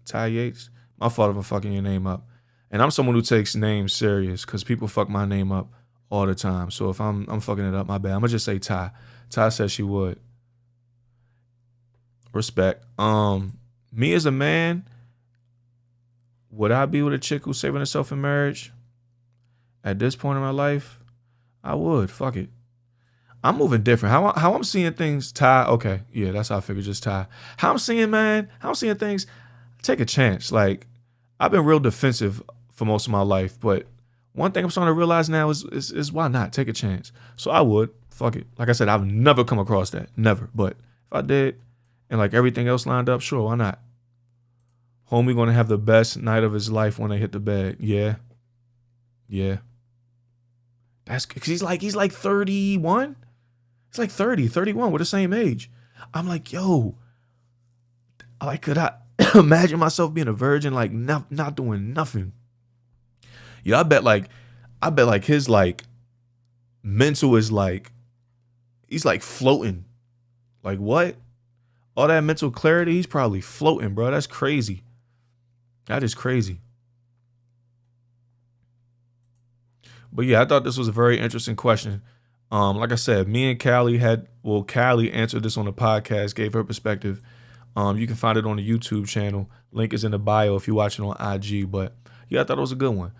Speaker 2: Ty Yates? My fault if I'm fucking your name up. And I'm someone who takes names serious because people fuck my name up all the time. So if I'm fucking it up, my bad. I'm gonna just say Ty. Ty said she would. Respect. Me as a man, would I be with a chick who's saving herself in marriage? at this point in my life, I would. Fuck it. I'm moving different. How I'm seeing things, Ty. Okay, yeah, that's how I figured. Just Ty. How I'm seeing things. Take a chance. Like, I've been real defensive for most of my life, but one thing I'm starting to realize now is why not take a chance. So I would. Fuck it. Like I said, I've never come across that. Never. But if I did, and like everything else lined up, sure, why not? Homie gonna have the best night of his life when they hit the bed. Yeah. That's because he's like 31. He's like 30, 31. We're the same age. I'm like, yo, like, could I imagine myself being a virgin, like not doing nothing? Yeah, I bet like his like mental is like, he's like floating. Like what? All that mental clarity, he's probably floating, bro. That's crazy. That is crazy. But yeah, I thought this was a very interesting question. Like I said, me and Callie Callie answered this on the podcast, gave her perspective. You can find it on the YouTube channel. Link is in the bio if you're watching on IG. But yeah, I thought it was a good one.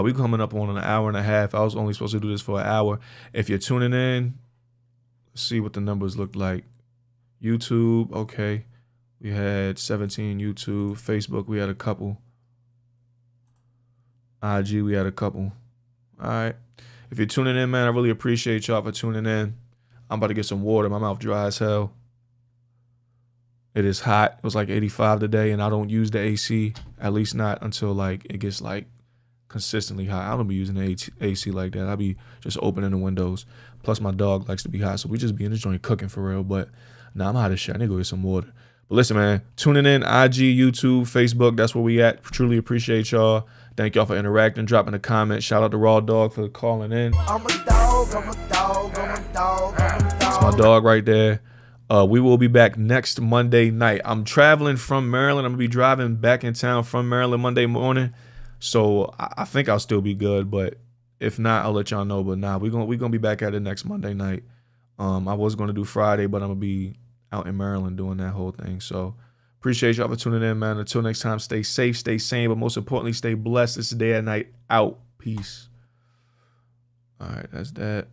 Speaker 2: We coming up on an hour and a half. I was only supposed to do this for an hour. If you're tuning in, let's see what the numbers look like. YouTube, okay. We had 17 YouTube. Facebook, we had a couple. IG, we had a couple. All right. If you're tuning in, man, I really appreciate y'all for tuning in. I'm about to get some water. My mouth dry as hell. It is hot. It was like 85 today, and I don't use the AC, at least not until like it gets like consistently hot. I don't be using the AC like that. I be just opening the windows. Plus, my dog likes to be hot, so we just be in this joint cooking for real. But nah, I'm hot as shit. I need to go get some water. But listen, man, tuning in, IG, YouTube, Facebook, that's where we at. Truly appreciate y'all. Thank y'all for interacting, dropping a comment. Shout out to Raw Dog for calling in.
Speaker 8: I'm a dog, I'm a dog, I'm a dog, I'm a dog.
Speaker 2: That's my dog right there. We will be back next Monday night. I'm traveling from Maryland. I'm going to be driving back in town from Maryland Monday morning. So I think I'll still be good. But if not, I'll let y'all know. But nah, we're gonna be back at it next Monday night. I was going to do Friday, but I'm going to be out in Maryland doing that whole thing. So appreciate y'all for tuning in, man. Until next time, stay safe, stay sane, but most importantly, stay blessed. This is Day and Night out. Peace. All right, that's that.